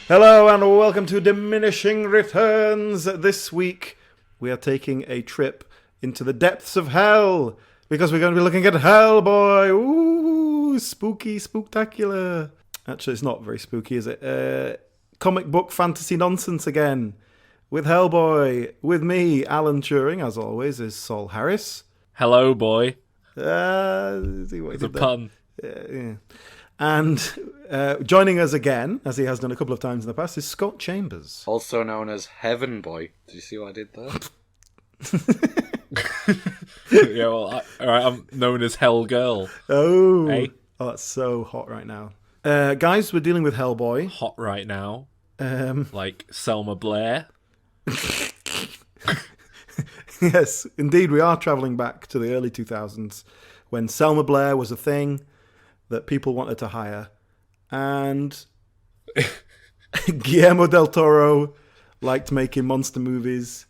Hello and welcome to Diminishing Returns. This week we are taking a trip into the depths of hell because we're going to be looking at Hellboy. Ooh, spooky, spooktacular. Actually, it's not very spooky, is it? Comic book fantasy nonsense again with Hellboy. With me, Alan Turing, as always, is Saul Harris. Hello, boy. See what It's a pun. Yeah. And joining us again, as he has done a couple of times in the past, is Scott Chambers. Also known as Heaven Boy. Did you see what I did there? Yeah, well, all right, I'm known as Hell Girl. Oh, Hey? Oh, that's so hot right now. Guys, we're dealing with Hellboy. Hot right now. Um, Like Selma Blair. yes, indeed, we are travelling back to the early 2000s when Selma Blair was a thing that people wanted to hire. And Guillermo Del Toro liked making monster movies.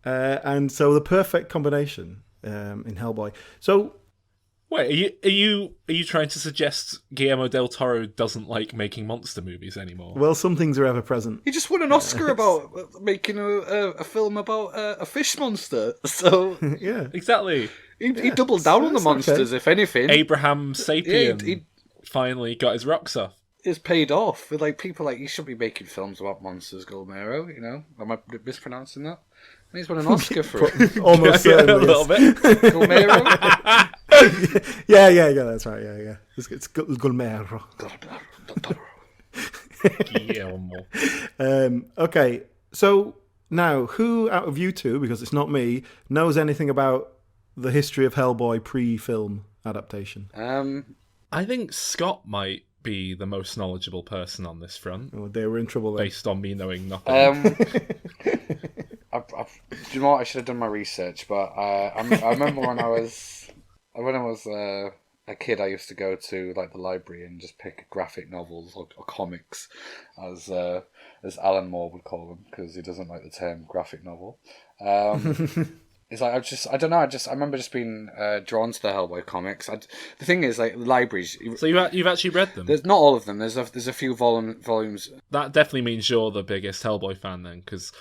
And so the perfect combination in Hellboy. So, Wait, are you trying to suggest Guillermo Del Toro doesn't like making monster movies anymore? well, some things are ever present. He just won an Oscar about making a film about a fish monster. So Yeah. Exactly. he doubled down on the that's okay. monsters, if anything. Abraham Sapien he finally got his rocks off. It's paid off. With like people like, you should be making films about monsters, Guillermo, you know? Am I mispronouncing that? And he's won an Oscar for it. Almost Yeah, a certainly. little Yes. bit. Guillermo? Yeah, that's right. Yeah. It's Guillermo. Guillermo. Okay, so now, who out of you two, because it's not me, knows anything about the history of Hellboy pre-film adaptation? I think Scott might be the most knowledgeable person on this front, Oh, they were in trouble then. based on me knowing nothing. Do you know what? I should have done my research, but I remember when I was a kid, I used to go to like the library and just pick graphic novels or comics, as Alan Moore would call them, because he doesn't like the term graphic novel. It's like I don't know. I remember just being drawn to the Hellboy comics. The thing is, like, libraries. So you've actually read them? There's not all of them. There's a few volumes. That definitely means you're the biggest Hellboy fan then, because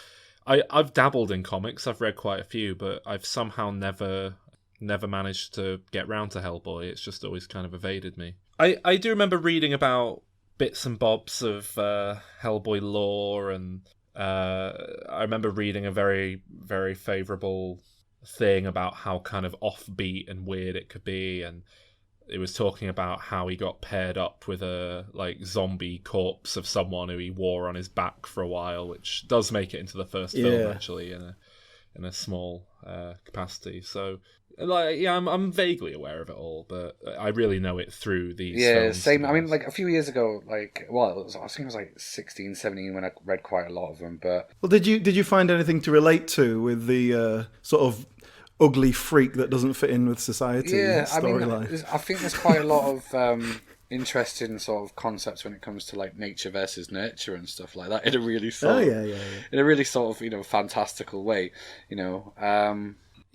I've dabbled in comics. I've read quite a few, but I've somehow never managed to get round to Hellboy. It's just always kind of evaded me. I do remember reading about bits and bobs of Hellboy lore, and I remember reading a very, very favourable thing about how kind of offbeat and weird it could be, and it was talking about how he got paired up with a like zombie corpse of someone who he wore on his back for a while, which does make it into the first film actually in a small capacity. So like, yeah, I'm vaguely aware of it all, but I really know it through these films. Same. I mean, like a few years ago, like, well, I think it was like 16, 17 when I read quite a lot of them. But Well, did you find anything to relate to with the sort of ugly freak that doesn't fit in with society storyline? I think there's quite a lot of interesting sort of concepts when it comes to like nature versus nurture and stuff like that in a really sort of, in a really sort of, you know, fantastical way, you know.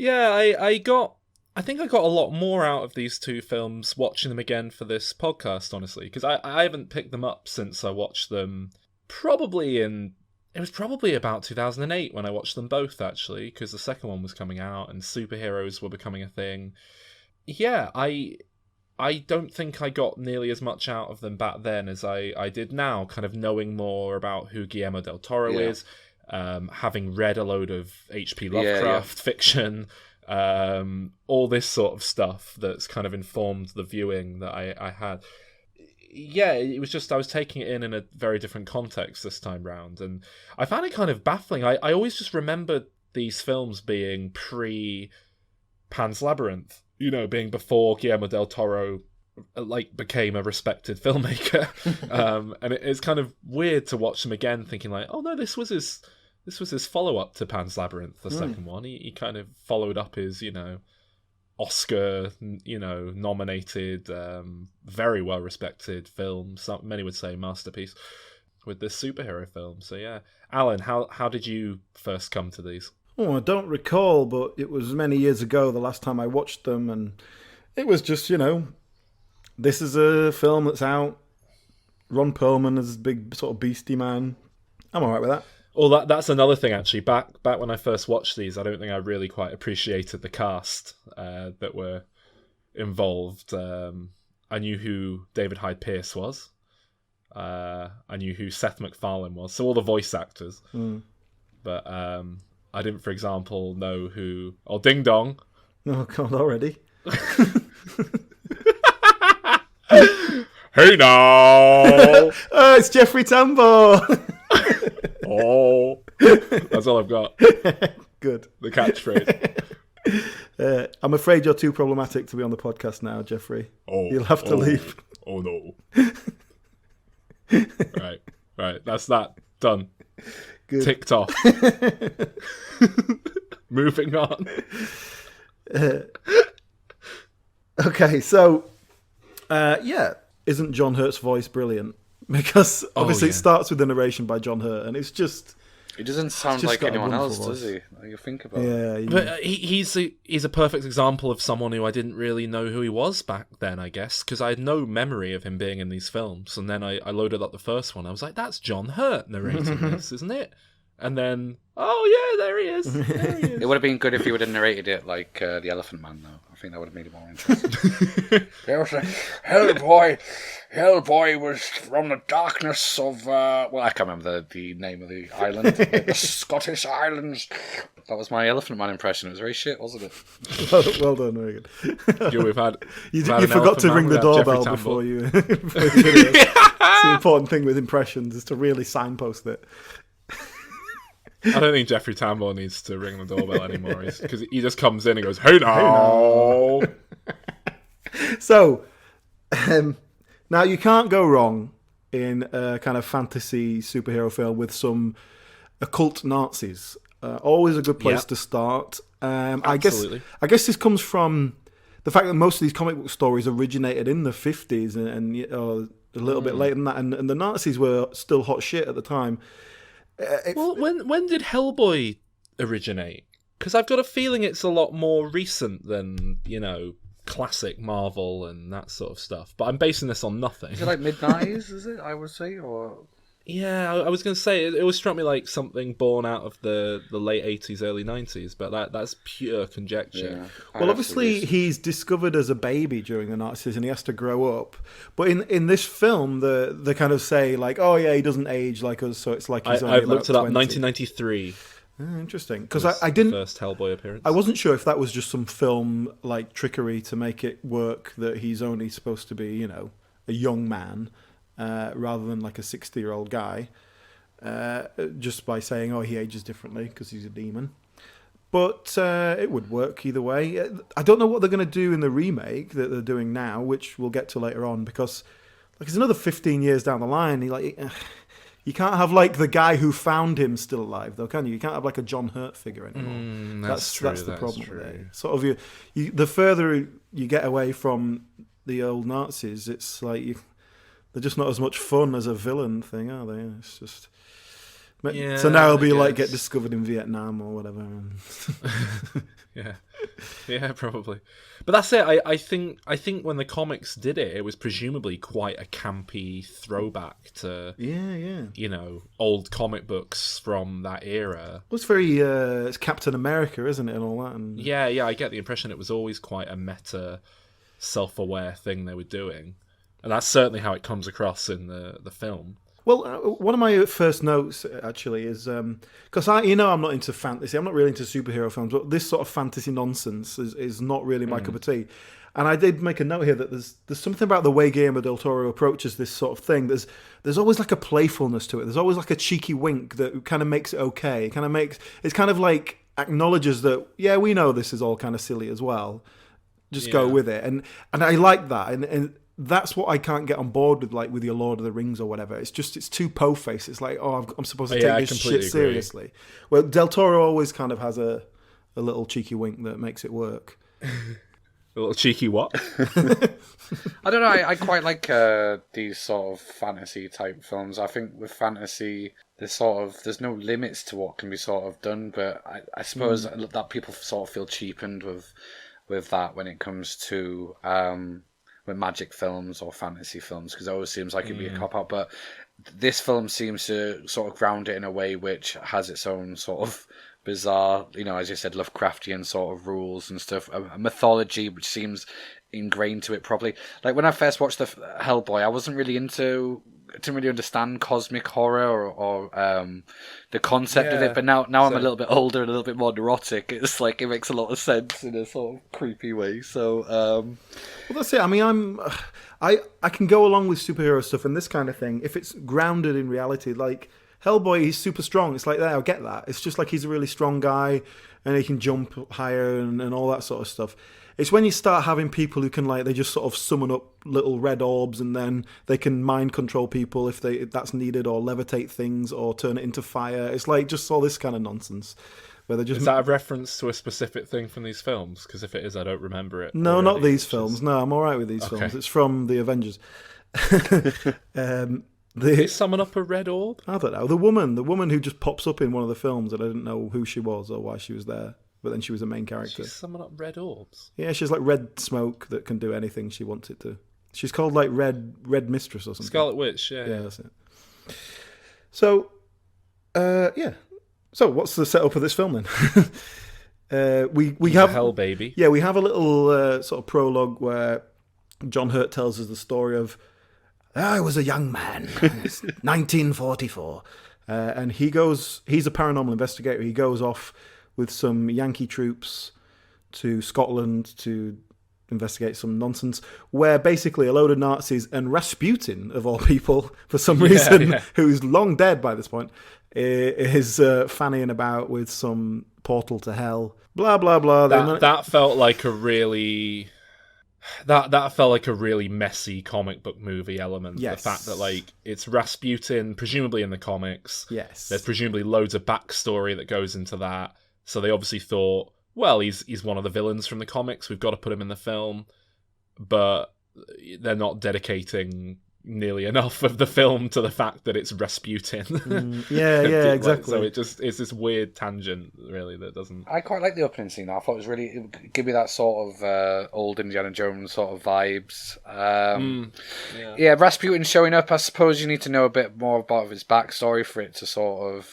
Yeah, I think I got a lot more out of these two films watching them again for this podcast, honestly, because I haven't picked them up since I watched them it was probably about 2008 when I watched them both, actually, because the second one was coming out and superheroes were becoming a thing. Yeah, I don't think I got nearly as much out of them back then as I did now, kind of knowing more about who Guillermo Del Toro is, having read a load of H.P. Lovecraft fiction, all this sort of stuff that's kind of informed the viewing that I had. Yeah, it was just I was taking it in a very different context this time round, and I found it kind of baffling. I always just remembered these films being pre Pan's Labyrinth, you know, being before Guillermo del Toro like became a respected filmmaker, and it's kind of weird to watch them again, thinking like, oh no, this was his follow up to Pan's Labyrinth, the second one. He kind of followed up his, you know, Oscar, you know, nominated, very well respected film. Many would say masterpiece with this superhero film. So yeah, Alan, how did you first come to these? Oh, I don't recall, but it was many years ago the last time I watched them, and it was just, you know, this is a film that's out. Ron Perlman as big sort of beastie man. I'm alright with that. Well, that's another thing, actually. Back when I first watched these, I don't think I really quite appreciated the cast that were involved. I knew who David Hyde Pierce was. I knew who Seth MacFarlane was. So all the voice actors. But I didn't, for example, know who... Oh, Ding Dong. Oh, God, already? Hey now! Oh, it's Jeffrey Tambor! Oh, that's all I've got. Good. The catchphrase. I'm afraid you're too problematic to be on the podcast now, Jeffrey. You'll have to leave. Oh no. Right. That's that. Done. Good. Ticked off. Moving on. Okay, so isn't John Hurt's voice brilliant? Because obviously it starts with the narration by John Hurt, and it's just... He doesn't sound like anyone else, does he? You think about it. Yeah. But he's a perfect example of someone who I didn't really know who he was back then, I guess, because I had no memory of him being in these films. And then I loaded up the first one. I was like, that's John Hurt narrating this, isn't it? And then, oh yeah, there he is. It would have been good if he would have narrated it like the Elephant Man, though. I think that would have made it more interesting. There was a Hellboy. Hellboy was from the darkness of... well, I can't remember the name of the island. The Scottish Islands. That was my Elephant Man impression. It was very shit, wasn't it? Well done, very good. You forgot to ring the doorbell before you did it. It's the important thing with impressions is to really signpost it. I don't think Jeffrey Tambor needs to ring the doorbell anymore, because he just comes in and goes, "Hey now." So, now you can't go wrong in a kind of fantasy superhero film with some occult Nazis. Always a good place to start. I guess this comes from the fact that most of these comic book stories originated in the 50s and a little bit later than that, and the Nazis were still hot shit at the time. Well, when did Hellboy originate? Because I've got a feeling it's a lot more recent than, classic Marvel and that sort of stuff. But I'm basing this on nothing. Is it like mid-90s, is it, I would say? Or... Yeah, I was going to say, it always struck me like something born out of the late 80s, early 90s, but that's pure conjecture. Yeah. Well, obviously, he's discovered as a baby during the Nazis and he has to grow up. But in this film, they kind of say, like, oh, yeah, he doesn't age like us, so it's like he's only I've looked it up, 20. 1993. Interesting. Because I didn't... First Hellboy appearance. I wasn't sure if that was just some film, like, trickery to make it work, that he's only supposed to be, a young man. Rather than like a 60-year-old guy, just by saying, oh, he ages differently because he's a demon. But it would work either way. I don't know what they're going to do in the remake that they're doing now, which we'll get to later on, because it's another 15 years down the line. You can't have like the guy who found him still alive, though, can you? You can't have like a John Hurt figure anymore. That's true. That's the problem with it. Sort of the further you get away from the old Nazis, it's like they're just not as much fun as a villain thing, are they? It's just... Yeah, so now he'll be like get discovered in Vietnam or whatever. Yeah, probably. But that's it. I think when the comics did it, it was presumably quite a campy throwback to old comic books from that era. Well, it's very it's Captain America, isn't it, and all that. And... Yeah. I get the impression it was always quite a meta, self-aware thing they were doing. And that's certainly how it comes across in the film. Well, one of my first notes, actually, is... Because I'm not into fantasy. I'm not really into superhero films. But this sort of fantasy nonsense is not really my cup of tea. And I did make a note here that there's something about the way Guillermo Del Toro approaches this sort of thing. There's always like a playfulness to it. There's always like a cheeky wink that kind of makes it okay. It's kind of like acknowledges that, yeah, we know this is all kind of silly as well. Just go with it. And I like that. And that's what I can't get on board with, like with your Lord of the Rings or whatever. It's too po-faced. It's like, oh, I'm supposed to take this shit seriously. Well, Del Toro always kind of has a little cheeky wink that makes it work. A little cheeky what? I don't know. I quite like these sort of fantasy type films. I think with fantasy, there's no limits to what can be sort of done. But I suppose that people sort of feel cheapened with that when it comes to with magic films or fantasy films, because it always seems like it'd be a cop out. But this film seems to sort of ground it in a way which has its own sort of bizarre, as you said, Lovecraftian sort of rules and stuff, a mythology which seems ingrained to it properly. Like when I first watched the Hellboy, I wasn't really didn't really understand cosmic horror or the concept of it, but now I'm a little bit older and a little bit more neurotic. It's like it makes a lot of sense in a sort of creepy way. So well, that's it. I mean, I can go along with superhero stuff and this kind of thing if it's grounded in reality. Like Hellboy, he's super strong. It's like, I get that. It's just like he's a really strong guy and he can jump higher and all that sort of stuff. It's when you start having people who can, like, they just sort of summon up little red orbs and then they can mind control people if that's needed, or levitate things or turn it into fire. It's like just all this kind of nonsense. Where they just... Is that a reference to a specific thing from these films? Because if it is, I don't remember it. No, not these films. No, I'm all right with these films. It's from the Avengers. They summon up a red orb? I don't know. The woman who just pops up in one of the films, and I didn't know who she was or why she was there. But then she was a main character. She's summon up red orbs? Yeah, she's like red smoke that can do anything she wants it to. She's called like Red Mistress or something. Scarlet Witch, yeah. Yeah, that's it. So, yeah. So, what's the setup of this film then? We have Hell Baby. Yeah, we have a little sort of prologue where John Hurt tells us the story of, I was a young man, 1944, and he's a paranormal investigator. He goes off with some Yankee troops to Scotland to investigate some nonsense, where basically a load of Nazis and Rasputin, of all people, for some reason, who's long dead by this point, is fannying about with some portal to hell. Blah, blah, blah. That felt like a really... That felt like a really messy comic book movie element. Yes. The fact that, like, it's Rasputin, presumably in the comics. Yes. There's presumably loads of backstory that goes into that. So they obviously thought, well, he's one of the villains from the comics. We've got to put him in the film. But they're not dedicating nearly enough of the film to the fact that it's Rasputin. Yeah, exactly. Like, so it's this weird tangent, really, that doesn't... I quite like the opening scene. I thought it was really... It give me that sort of old Indiana Jones sort of vibes. Yeah, Rasputin showing up, I suppose you need to know a bit more about his backstory for it to sort of...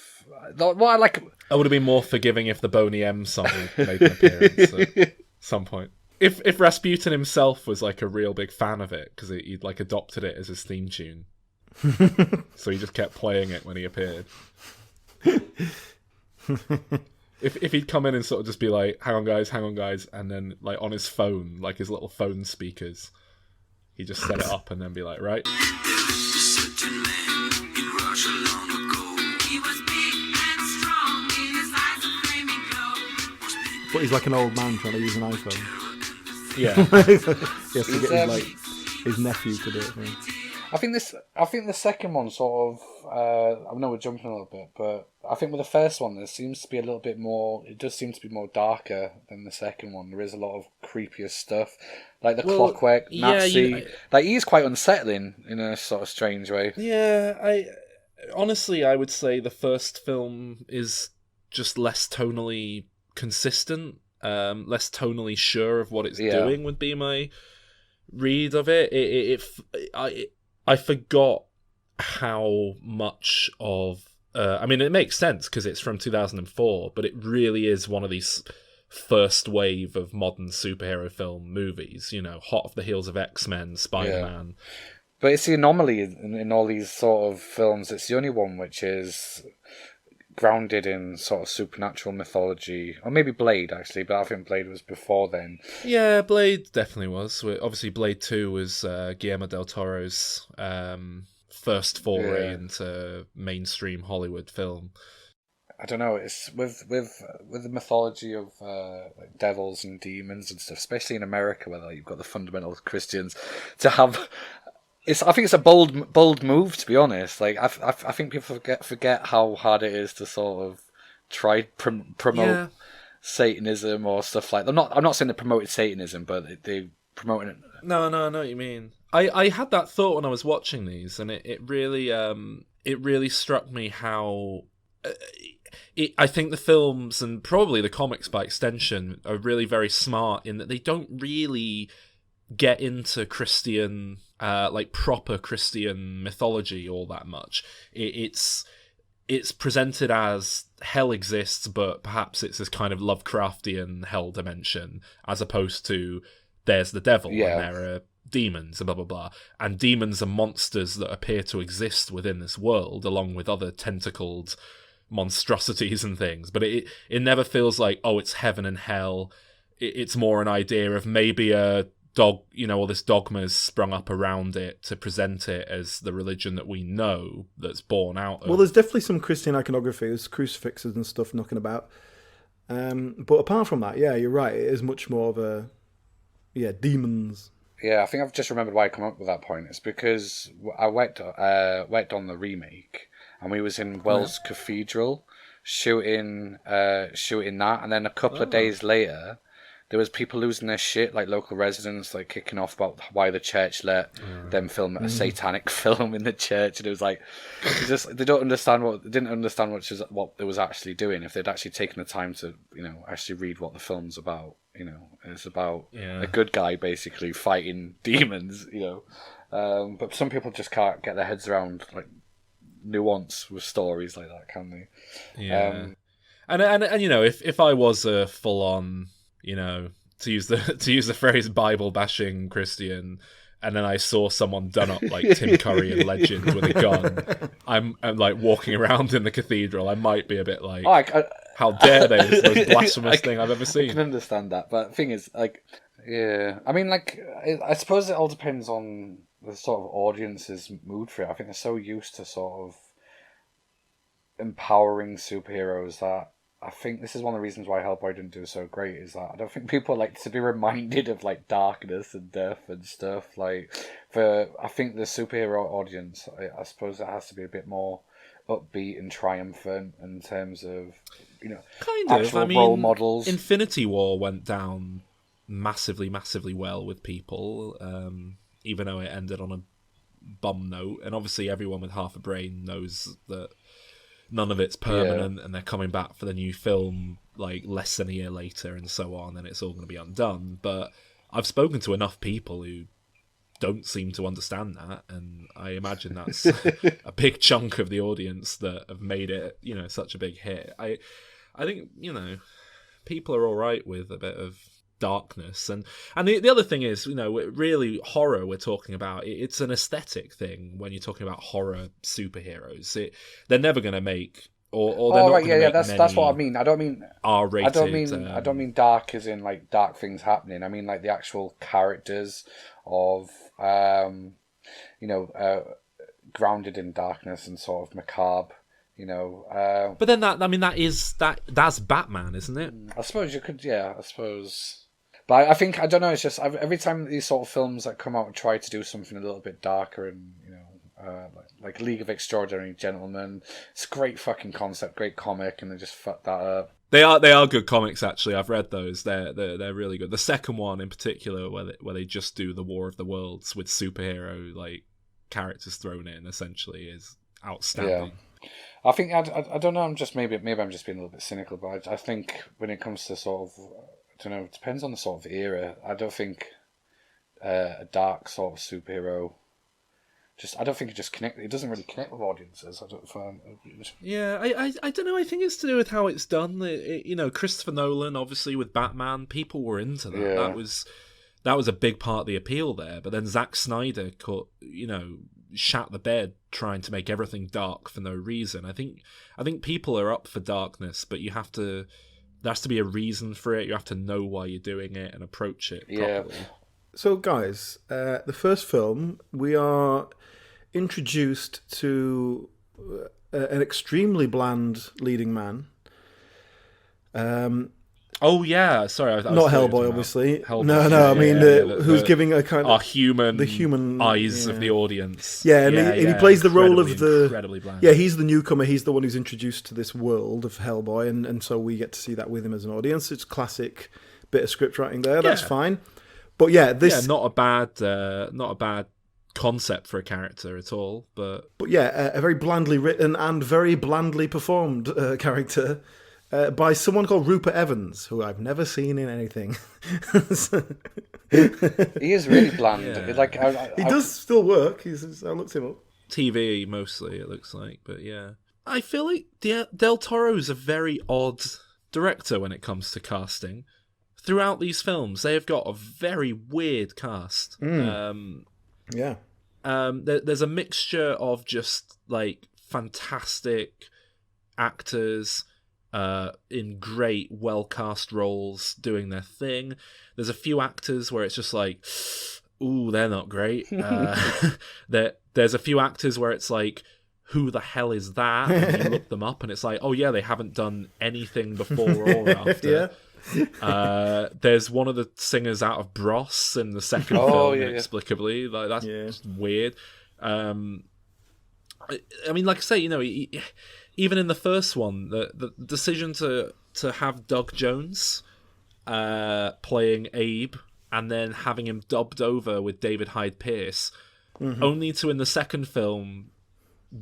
What I like... I would have been more forgiving if the Boney M song made an appearance at some point. If Rasputin himself was like a real big fan of it, because he'd like adopted it as his theme tune, so he just kept playing it when he appeared. If he'd come in and sort of just be like, hang on guys, and then like on his phone, like his little phone speakers, he just set it up and then be like, right. But he's like an old man trying to use an iPhone. Yeah. He has to get his nephew to do it for him. I think the second one sort of, I know we're jumping a little bit, but I think with the first one there seems to be a little bit more, it does seem to be more darker than the second one. There is a lot of creepier stuff, like the clockwork Nazi. Like he is quite unsettling in a sort of strange way. Yeah, I would say the first film is just less tonally consistent, less tonally sure of what it's doing would be my read of it. I forgot how much of... I mean, it makes sense because it's from 2004, but it really is one of these first wave of modern superhero film movies, hot off the heels of X-Men, Spider-Man. Yeah. But it's the anomaly in all these sort of films. It's the only one which is grounded in sort of supernatural mythology, or maybe Blade actually, but I think Blade was before then. Yeah, Blade definitely was. Obviously, Blade 2 was Guillermo Del Toro's first foray into mainstream Hollywood film. I don't know. It's with the mythology of like devils and demons and stuff, especially in America, where you've got the fundamental Christians, to have. I think it's a bold move, to be honest. Like I think people forget how hard it is to sort of try promote Satanism or stuff like that. I'm not saying they promoted Satanism, but they promoted it. No, I know what you mean. I had that thought when I was watching these, and it really struck me how. I think the films and probably the comics by extension are really very smart in that they don't really get into Christian, like proper Christian mythology all that much. It's presented as hell exists, but perhaps it's this kind of Lovecraftian hell dimension, as opposed to there's the devil and there are demons and blah blah blah. And demons are monsters that appear to exist within this world, along with other tentacled monstrosities and things. But it never feels like, oh, it's heaven and hell. It's more an idea of maybe a dog, all this dogma has sprung up around it to present it as the religion that we know that's born out of. Well, there's definitely some Christian iconography, there's crucifixes and stuff knocking about. But apart from that, yeah, you're right, it is much more of a, demons. Yeah, I think I've just remembered why I come up with that point. It's because I worked on the remake, and we was in Wells Cathedral shooting that, and then a couple of days later, there was people losing their shit, like local residents, like kicking off about why the church let them film a satanic film in the church, and it was like, they didn't understand what they was actually doing. If they'd actually taken the time to, actually read what the film's about, it's about a good guy basically fighting demons, But some people just can't get their heads around like nuance with stories like that, can they? Yeah. And if I was a full on, to use the phrase Bible bashing Christian, and then I saw someone done up like Tim Curry in Legend with a gun, I'm like walking around in the cathedral, I might be a bit like, how dare they? It's the most blasphemous thing I've ever seen. I can understand that, but the thing is, like, yeah, I mean, like, I suppose it all depends on the sort of audience's mood for it. I think they're so used to sort of empowering superheroes that I think this is one of the reasons why Hellboy didn't do so great, is that I don't think people like to be reminded of like darkness and death and stuff. Like, I think the superhero audience, I suppose it has to be a bit more upbeat and triumphant in terms of, kind actual of. role models. Infinity War went down massively well with people, even though it ended on a bum note. And obviously everyone with half a brain knows that none of it's permanent, and they're coming back for the new film like less than a year later and so on, and it's all going to be undone. But I've spoken to enough people who don't seem to understand that, and I imagine that's a big chunk of the audience that have made it, such a big hit. I think, people are all right with a bit of darkness, and the other thing is, really horror we're talking about, it's an aesthetic thing. When you're talking about horror superheroes, they're never going to make or they're not going to make that's what I mean. I don't mean R-rated. I don't mean dark as in like dark things happening. I mean like the actual characters of grounded in darkness and sort of macabre. But then that's Batman, isn't it? I suppose you could, I suppose. But I think, I don't know, it's just every time these sort of films that come out and try to do something a little bit darker and, like League of Extraordinary Gentlemen, it's a great fucking concept, great comic, and they just fucked that up. They are good comics, actually. I've read those. They're really good. The second one in particular, where they just do the War of the Worlds with superhero like characters thrown in, essentially, is outstanding. Yeah. I think I don't know. I'm just maybe I'm just being a little bit cynical, but I think when it comes to sort of, I don't know, it depends on the sort of era. I don't think a dark sort of superhero. I don't think it just connect. It doesn't really connect with audiences. I don't find. Yeah, I don't know. I think it's to do with how it's done. Christopher Nolan, obviously with Batman, people were into that. Yeah. That was a big part of the appeal there. But then Zack Snyder shat the bed trying to make everything dark for no reason. I think people are up for darkness, but there has to be a reason for it. You have to know why you're doing it and approach it properly. Yeah. So, guys, the first film, we are introduced to an extremely bland leading man. Oh yeah, sorry, I was not Hellboy, obviously. Hellboy. No. I mean, who's giving a kind of the human eyes of the audience. Yeah, and he plays the role of the incredibly bland. Yeah, he's the newcomer. He's the one who's introduced to this world of Hellboy, and so we get to see that with him as an audience. It's classic bit of script writing there. That's fine. But not a bad concept for a character at all. But a very blandly written and very blandly performed character. by someone called Rupert Evans, who I've never seen in anything. He is really bland. Yeah. Like He does still work. I looked him up. TV mostly, it looks like, but yeah. I feel like Del Toro's a very odd director when it comes to casting. Throughout these films, they have got a very weird cast. Yeah. There's a mixture of just like fantastic actors in great, well-cast roles doing their thing. There's a few actors where it's just like, ooh, they're not great. There's a few actors where it's like, who the hell is that? And you look them up and it's like, oh yeah, they haven't done anything before or after. Yeah. There's one of the singers out of Bros in the second film, inexplicably. Like, that's just weird. I mean, like I say, you know, even in the first one, the decision to have Doug Jones playing Abe and then having him dubbed over with David Hyde Pierce, only to in the second film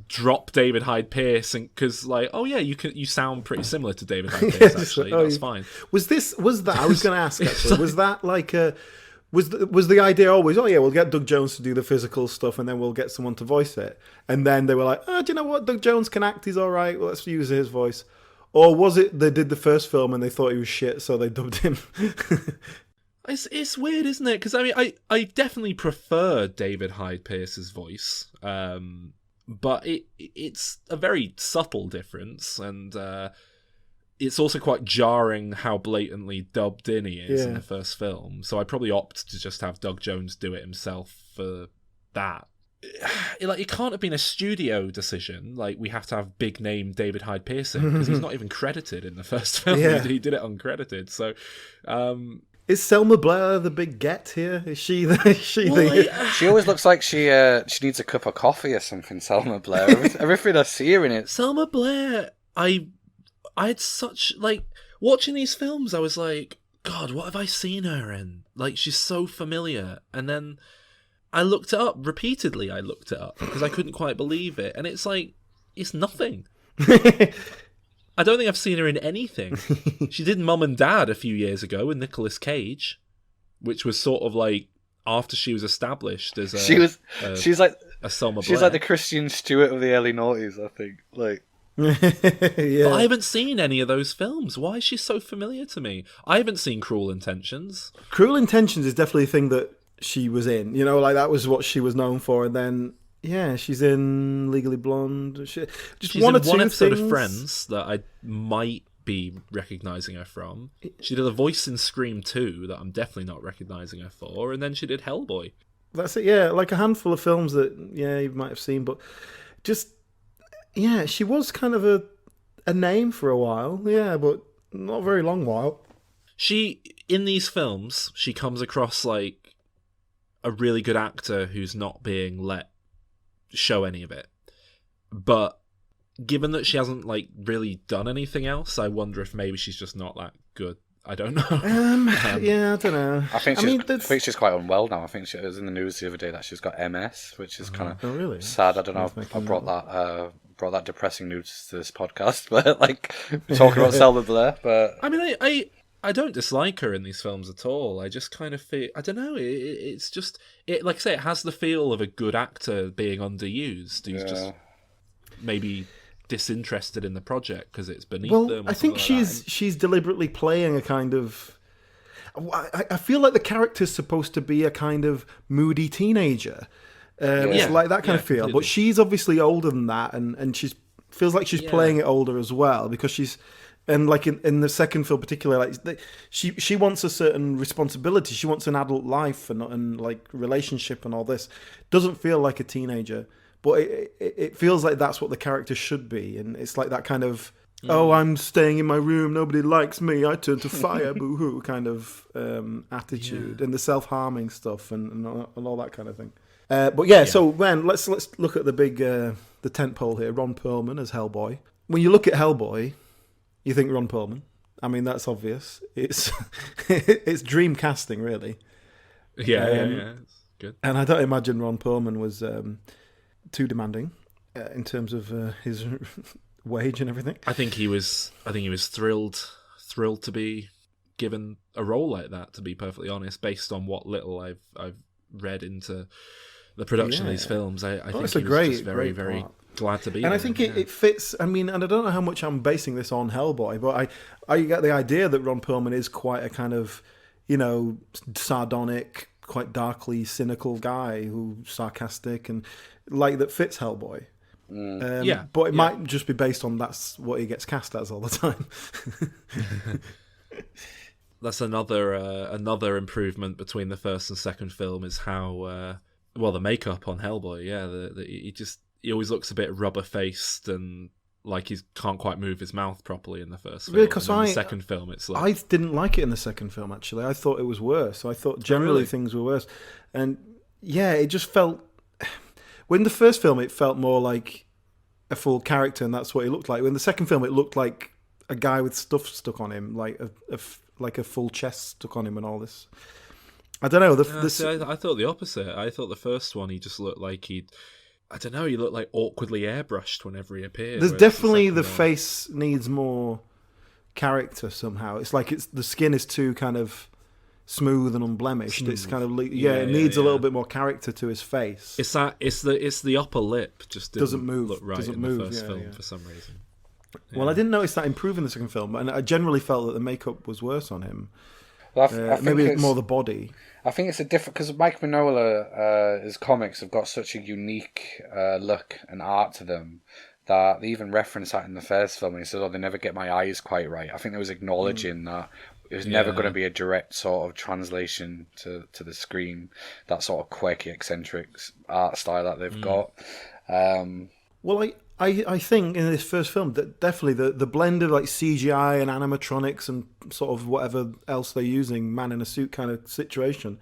drop David Hyde Pierce, because like, oh yeah, you sound pretty similar to David Hyde Pierce. Actually, that's fine. Was that? I was going to ask. Actually, was that like a? Was the idea always, oh yeah, we'll get Doug Jones to do the physical stuff and then we'll get someone to voice it? And then they were like, oh, do you know what? Doug Jones can act, he's all right, well, let's use his voice. Or was it they did the first film and they thought he was shit, so they dubbed him? It's weird, isn't it? Because I mean, I definitely prefer David Hyde Pierce's voice, but it's a very subtle difference, and it's also quite jarring how blatantly dubbed in he is in the first film. So I'd probably opt to just have Doug Jones do it himself for that. Like, it can't have been a studio decision. Like, we have to have big name David Hyde Pierce because he's not even credited in the first film. Yeah. He did it uncredited. So, is Selma Blair the big get here? Is she She always looks like she needs a cup of coffee or something. Selma Blair. Everything I see her in it. Selma Blair. I had such, like, watching these films, I was like, God, what have I seen her in? Like, she's so familiar. And then I looked it up repeatedly. Because I couldn't quite believe it. And it's like, it's nothing. I don't think I've seen her in anything. She did Mum and Dad a few years ago with Nicolas Cage, which was sort of like after she was established as she's like a Selma Blair. She's like the Kristen Stewart of the early noughties, I think. Like, But I haven't seen any of those films. Why is she so familiar to me? I haven't seen Cruel Intentions. Cruel Intentions is definitely a thing that she was in. You know, like that was what she was known for. And then, yeah, she's in Legally Blonde. She's one episode of Friends that I might be recognising her from. She did a voice in Scream 2 that I'm definitely not recognising her for. And then she did Hellboy. That's it, yeah. Like a handful of films that, yeah, you might have seen. But just... yeah, she was kind of a name for a while, yeah, but not a very long while. She, in these films, she comes across like a really good actor who's not being let show any of it. But given that she hasn't like really done anything else, I wonder if maybe she's just not that good. I don't know. Yeah, I don't know. I think she's quite unwell now. I think she was in the news the other day that she's got MS, which is kind of really sad. I don't know if I brought that depressing news to this podcast, but like talking about Selma Blair. But I mean, I don't dislike her in these films at all. I just kind of feel, I don't know. It's just like I say, it has the feel of a good actor being underused. Who's just maybe disinterested in the project because it's beneath them. I think she's deliberately playing a kind of. I feel like the character's supposed to be a kind of moody teenager. It's like that kind of feel, but she's obviously older than that, and she feels like she's playing it older as well because she's, and like in the second film particularly, like she wants a certain responsibility, she wants an adult life and like relationship and all this. Doesn't feel like a teenager, but it feels like that's what the character should be, and it's like that kind of oh, I'm staying in my room, nobody likes me, I turn to fire, boo-hoo kind of attitude, and the self-harming stuff and all that kind of thing. But yeah, so man, let's look at the big the tentpole here. Ron Perlman as Hellboy. When you look at Hellboy, you think Ron Perlman. I mean, that's obvious. It's it's dream casting, really. Yeah, it's good. And I don't imagine Ron Perlman was too demanding in terms of his wage and everything. I think he was thrilled to be given a role like that, to be perfectly honest, based on what little I've read into the production of these films. I think it's a he was great, just very, great very part. glad to be And there. I think it fits. I mean, and I don't know how much I'm basing this on Hellboy, but I get the idea that Ron Perlman is quite a kind of, sardonic, quite darkly cynical guy who's sarcastic and like that fits Hellboy. But it might just be based on that's what he gets cast as all the time. That's another improvement between the first and second film is how the makeup on Hellboy. Yeah, he always looks a bit rubber faced and like he can't quite move his mouth properly in the first film. Because and in the second film, it's like I didn't like it in the second film. Actually, I thought it was worse. So I thought generally things were worse, and it just felt. When the first film, it felt more like a full character, and that's what he looked like. In the second film, it looked like a guy with stuff stuck on him, like a full chest stuck on him, and all this. I don't know. I thought the opposite. I thought the first one, he just looked like he looked like awkwardly airbrushed whenever he appeared. There's definitely the face needs more character somehow. It's like the skin is too kind of smooth and unblemished. It's kind of it needs a little bit more character to his face. It's the upper lip just doesn't move. Look right doesn't in move, the first film for some reason. Well, I didn't notice that improve in the second film, and I generally felt that the makeup was worse on him. Well, I think maybe it's more the body. I think it's a different because Mike Mignola, his comics have got such a unique look and art to them that they even reference that in the first film. And he says, "Oh, they never get my eyes quite right." I think there was acknowledging that it was never going to be a direct sort of translation to the screen. That sort of quirky, eccentric art style that they've got. Well, I think in this first film that definitely the blend of like CGI and animatronics and sort of whatever else they're using, man in a suit kind of situation,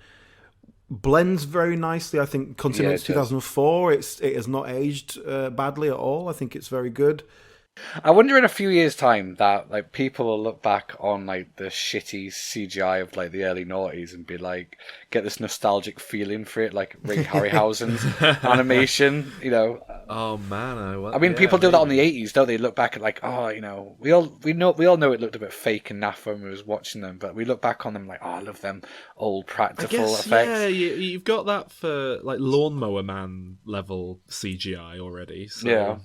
blends very nicely. I think considering it's 2004, it has not aged badly at all. I think it's very good. I wonder in a few years' time that like people will look back on like the shitty CGI of like the early noughties and be like, get this nostalgic feeling for it, like Ray Harryhausen's animation, Oh man, I mean, people do that on the 80s, don't they? Look back at like, we all know it looked a bit fake and naff when we was watching them, but we look back on them like, I love them old practical effects. Yeah, you've got that for like Lawnmower Man level CGI already. So.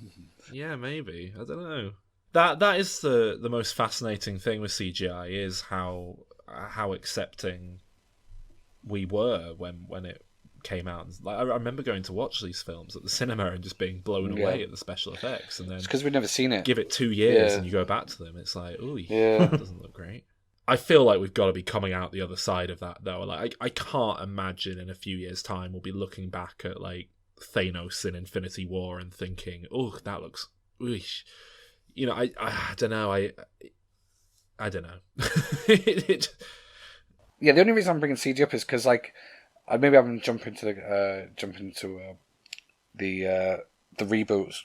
Yeah, maybe. I don't know. That is the most fascinating thing with CGI is how accepting we were when it came out. Like I remember going to watch these films at the cinema and just being blown away at the special effects, and then because we'd never seen it. Give it 2 years and you go back to them, it's like, that doesn't look great. I feel like we've got to be coming out the other side of that though. Like I can't imagine in a few years' time we'll be looking back at like Thanos in Infinity War and thinking, that looks oosh. I don't know. I don't know. Yeah, the only reason I'm bringing CG up is because like maybe I'm jumping to the reboot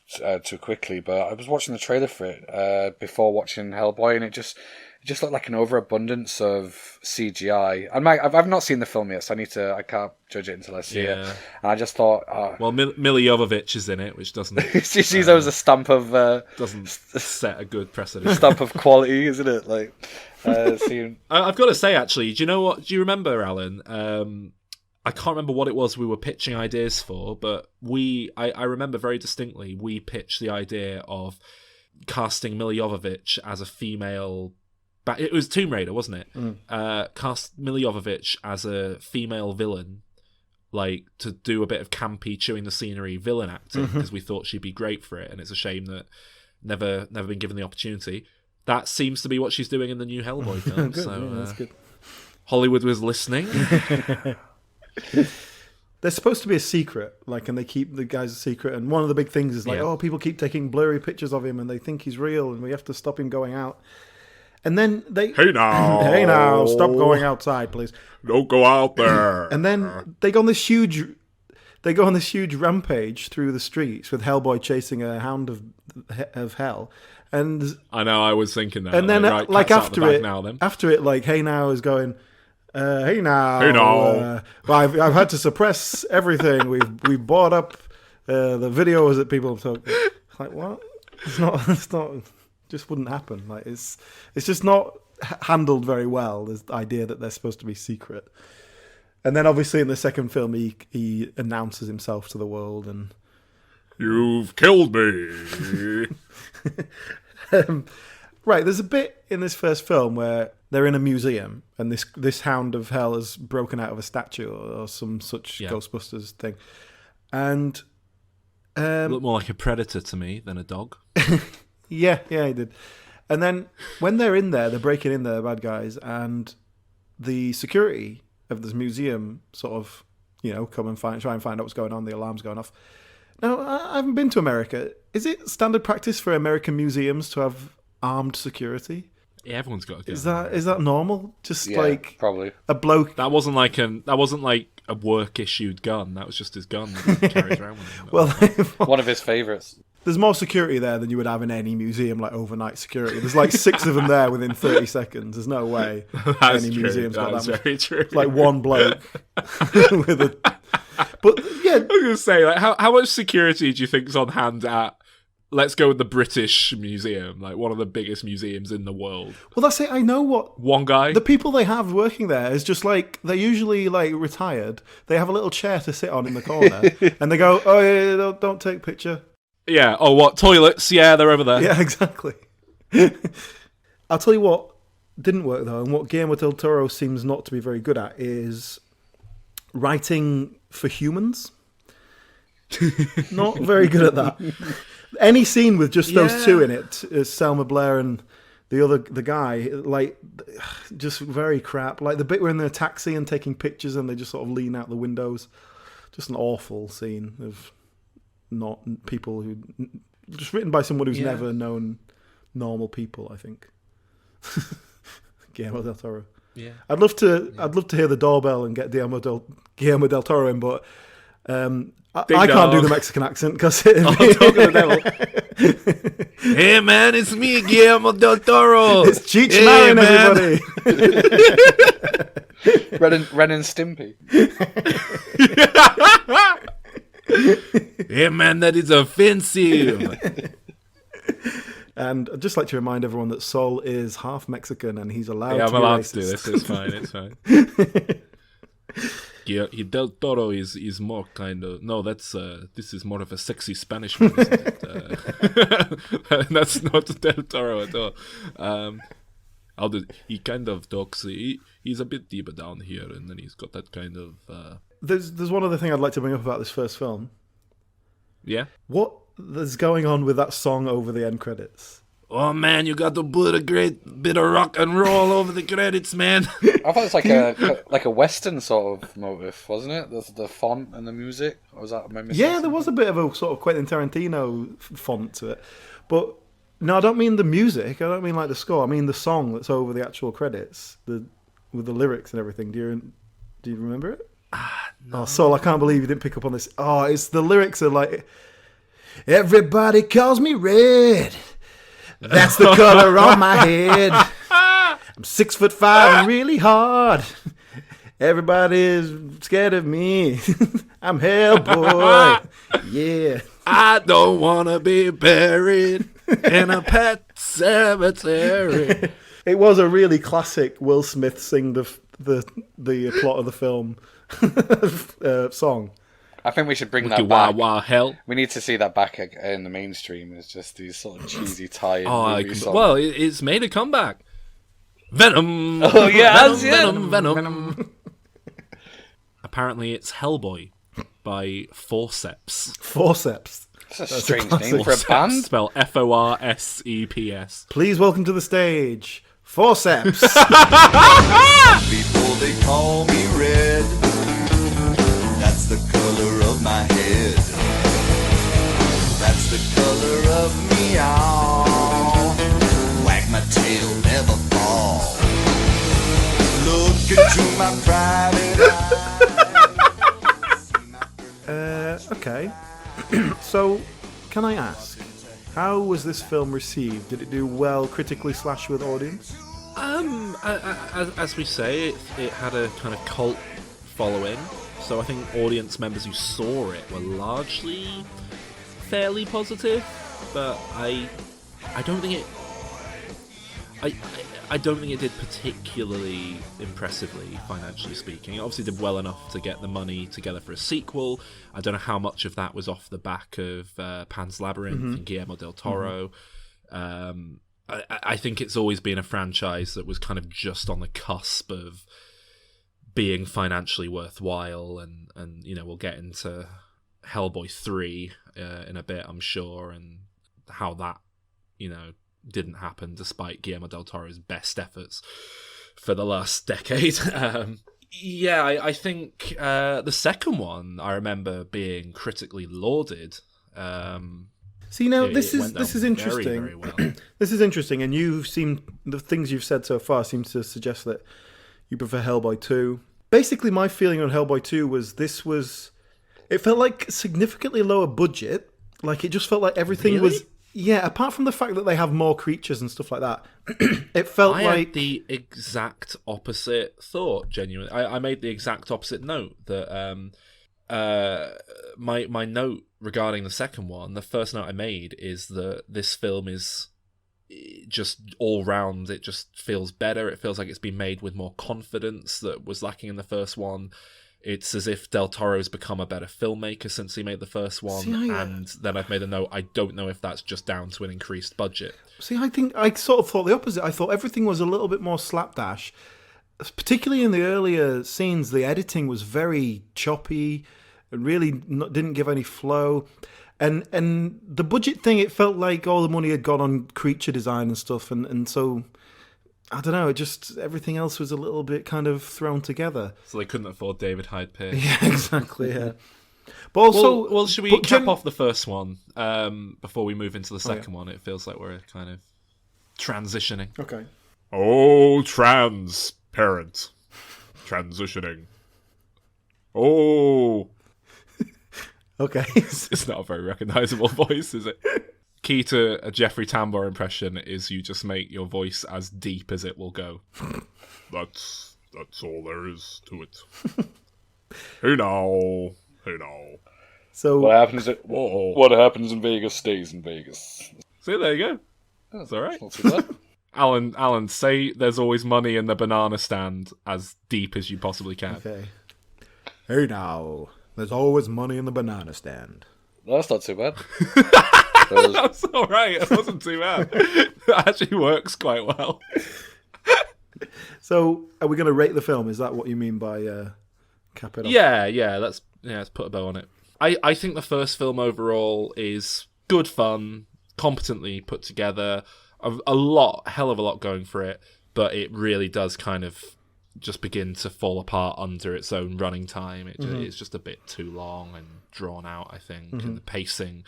too quickly, but I was watching the trailer for it before watching Hellboy, and it just looked like an overabundance of CGI. I've not seen the film yet, so I can't judge it until I see it. And I just thought, Milla Jovovich is in it, which doesn't. She's always a stamp of doesn't set a good precedent. Stamp of quality, isn't it? Like, I've got to say, actually, do you know what? Do you remember, Alan? I can't remember what it was we were pitching ideas for, but I remember very distinctly we pitched the idea of casting Milla Jovovich as a female. It was Tomb Raider, wasn't it? Cast Milla Jovovich as a female villain, like to do a bit of campy, chewing the scenery villain acting, because we thought she'd be great for it, and it's a shame that never been given the opportunity. That seems to be what she's doing in the new Hellboy film. Good, so that's good. Hollywood was listening. There's supposed to be a secret, and they keep the guys a secret. And one of the big things is people keep taking blurry pictures of him, and they think he's real, and we have to stop him going out. And then they hey now, stop going outside, please. Don't go out there. And then they go on this huge rampage through the streets with Hellboy chasing a hound of hell. And I know, I was thinking that. And then after it, hey now is going. Hey now. Well, I've had to suppress everything. We've bought up the videos that people have talked. Like what? It's not. It's not. Just wouldn't happen. Like it's just not handled very well. This idea that they're supposed to be secret, and then obviously in the second film he announces himself to the world and you've killed me. Right. There's a bit in this first film where they're in a museum and this hound of hell has broken out of a statue or some such Ghostbusters thing, and looked more like a predator to me than a dog. Yeah, he did. And then when they're in there, they're breaking in there, the bad guys, and the security of this museum sort of, come and try and find out what's going on. The alarm's going off. Now, I haven't been to America. Is it standard practice for American museums to have armed security? Yeah, everyone's got a gun. Is that normal? Just like probably a bloke. That wasn't like a work issued gun. That was just his gun that he carries around with him. Well, one of his favourites. There's more security there than you would have in any museum, like overnight security. There's like 6 of them there within 30 seconds. There's no way That's any true. museum's got That's that much. very true. Like one bloke with a. But yeah, I was gonna say, like, how much security do you think's on hand at? Let's go with the British Museum, like one of the biggest museums in the world. well, that's it. I know what One guy. the people they have working there is just like they're usually like retired. They have a little chair to sit on in the corner, and they go, "Oh yeah, don't take picture." Yeah. Oh, what toilets? Yeah, they're over there. Yeah, exactly. I'll tell you what didn't work though, and what Guillermo Del Toro seems not to be very good at is writing for humans. Not very good at that. Any scene with just those two in it, Selma Blair and the guy, like, just very crap. Like the bit where in the taxi and taking pictures and they just sort of lean out the windows. Just an awful scene of not people who, just written by someone who's never known normal people, I think. Guillermo Del Toro. Yeah. I'd love to hear the doorbell and get Guillermo Del Toro in, but I can't do the Mexican accent because Talk of the devil. Hey man, it's me, Guillermo Del Toro. It's Cheech Marin, everybody. Ren and Stimpy. Hey man, that is offensive. And I'd just like to remind everyone that Sol is half Mexican and he's allowed Yeah, to I'm be allowed racist. to do this. It's fine. It's fine. Yeah, Del Toro is more kind of this is more of a sexy Spanish man, isn't it? That's not Del Toro at all. He kind of talks. He's a bit deeper down here, and then he's got that kind of. There's one other thing I'd like to bring up about this first film. Yeah. What is going on with that song over the end credits? Oh man, you got to put a great bit of rock and roll over the credits, man. I thought it's like a Western sort of motive, wasn't it? The font and the music. Or was that? Yeah, there was a bit of a sort of Quentin Tarantino font to it, but no, I don't mean the music. I don't mean like the score. I mean the song that's over the actual credits, with the lyrics and everything. Do you remember it? No. Oh, Saul, I can't believe you didn't pick up on this. Oh, it's the lyrics are like, everybody calls me red. That's the color on my head. I'm 6'5" and really hard. Everybody's scared of me. I'm Hellboy. Yeah. I don't want to be buried in a pet cemetery. It was a really classic Will Smith sing the plot of the film song. I think we should bring Wiki that back. Wow Hell. We need to see that back in the mainstream. It's just these sort of cheesy tie-in movie songs. Well, it's made a comeback. Venom. Oh yeah, Venom. Apparently, it's Hellboy by Forceps. Forceps. That's a strange name for a band. Spell Forseps. Please welcome to the stage, Forceps. People, they call me red. That's the color of my head. That's the color of me all. Wag my tail, never fall. Look into my private eye. Okay. So, can I ask, how was this film received? Did it do well critically / with audience? As we say, it had a kind of cult following. So I think audience members who saw it were largely fairly positive. but I don't think it. I don't think it did particularly impressively, financially speaking. It obviously did well enough to get the money together for a sequel. I don't know how much of that was off the back of Pan's Labyrinth and Guillermo Del Toro. I think it's always been a franchise that was kind of just on the cusp of being financially worthwhile, and you know, we'll get into Hellboy 3 in a bit, I'm sure, and how that, you know, didn't happen despite Guillermo Del Toro's best efforts for the last decade. I think the second one I remember being critically lauded. See, now this is interesting. Very, very well. This is interesting, and the things you've said so far seem to suggest that you prefer Hellboy 2. Basically, my feeling on Hellboy 2 was it felt like significantly lower budget. Like, it just felt like everything was... Yeah, apart from the fact that they have more creatures and stuff like that, it felt I like... had the exact opposite thought, genuinely. I made the exact opposite note, that my note regarding the second one, the first note I made is that this film is just all round, it just feels better. It feels like it's been made with more confidence that was lacking in the first one. It's as if Del Toro's become a better filmmaker since he made the first one. And then I've made a note, I don't know if that's just down to an increased budget. See, I think I sort of thought the opposite. I thought everything was a little bit more slapdash. Particularly in the earlier scenes, the editing was very choppy and really didn't give any flow. And the budget thing, it felt like all the money had gone on creature design and stuff. And so... I don't know, everything else was a little bit kind of thrown together. So they couldn't afford David Hyde Pierce. Yeah, exactly, yeah. But also... Well, should we cap off the first one before we move into the second one? It feels like we're kind of transitioning. Okay. Oh, transparent. Transitioning. Oh. Okay. It's not a very recognisable voice, is it? Key to a Jeffrey Tambor impression is you just make your voice as deep as it will go. That's all there is to it. Hey now. So what happens in Vegas stays in Vegas. See, there you go. That's all right. Not too bad. Alan, say there's always money in the banana stand as deep as you possibly can. Okay. Hey now, there's always money in the banana stand. No, that's not too bad. That's all right. It wasn't too bad. It actually works quite well. So, are we going to rate the film? Is that what you mean by cap it off? Yeah. Let's put a bow on it. I think the first film overall is good fun, competently put together, hell of a lot going for it, but it really does kind of just begin to fall apart under its own running time. It's just a bit too long and drawn out, I think, and the pacing,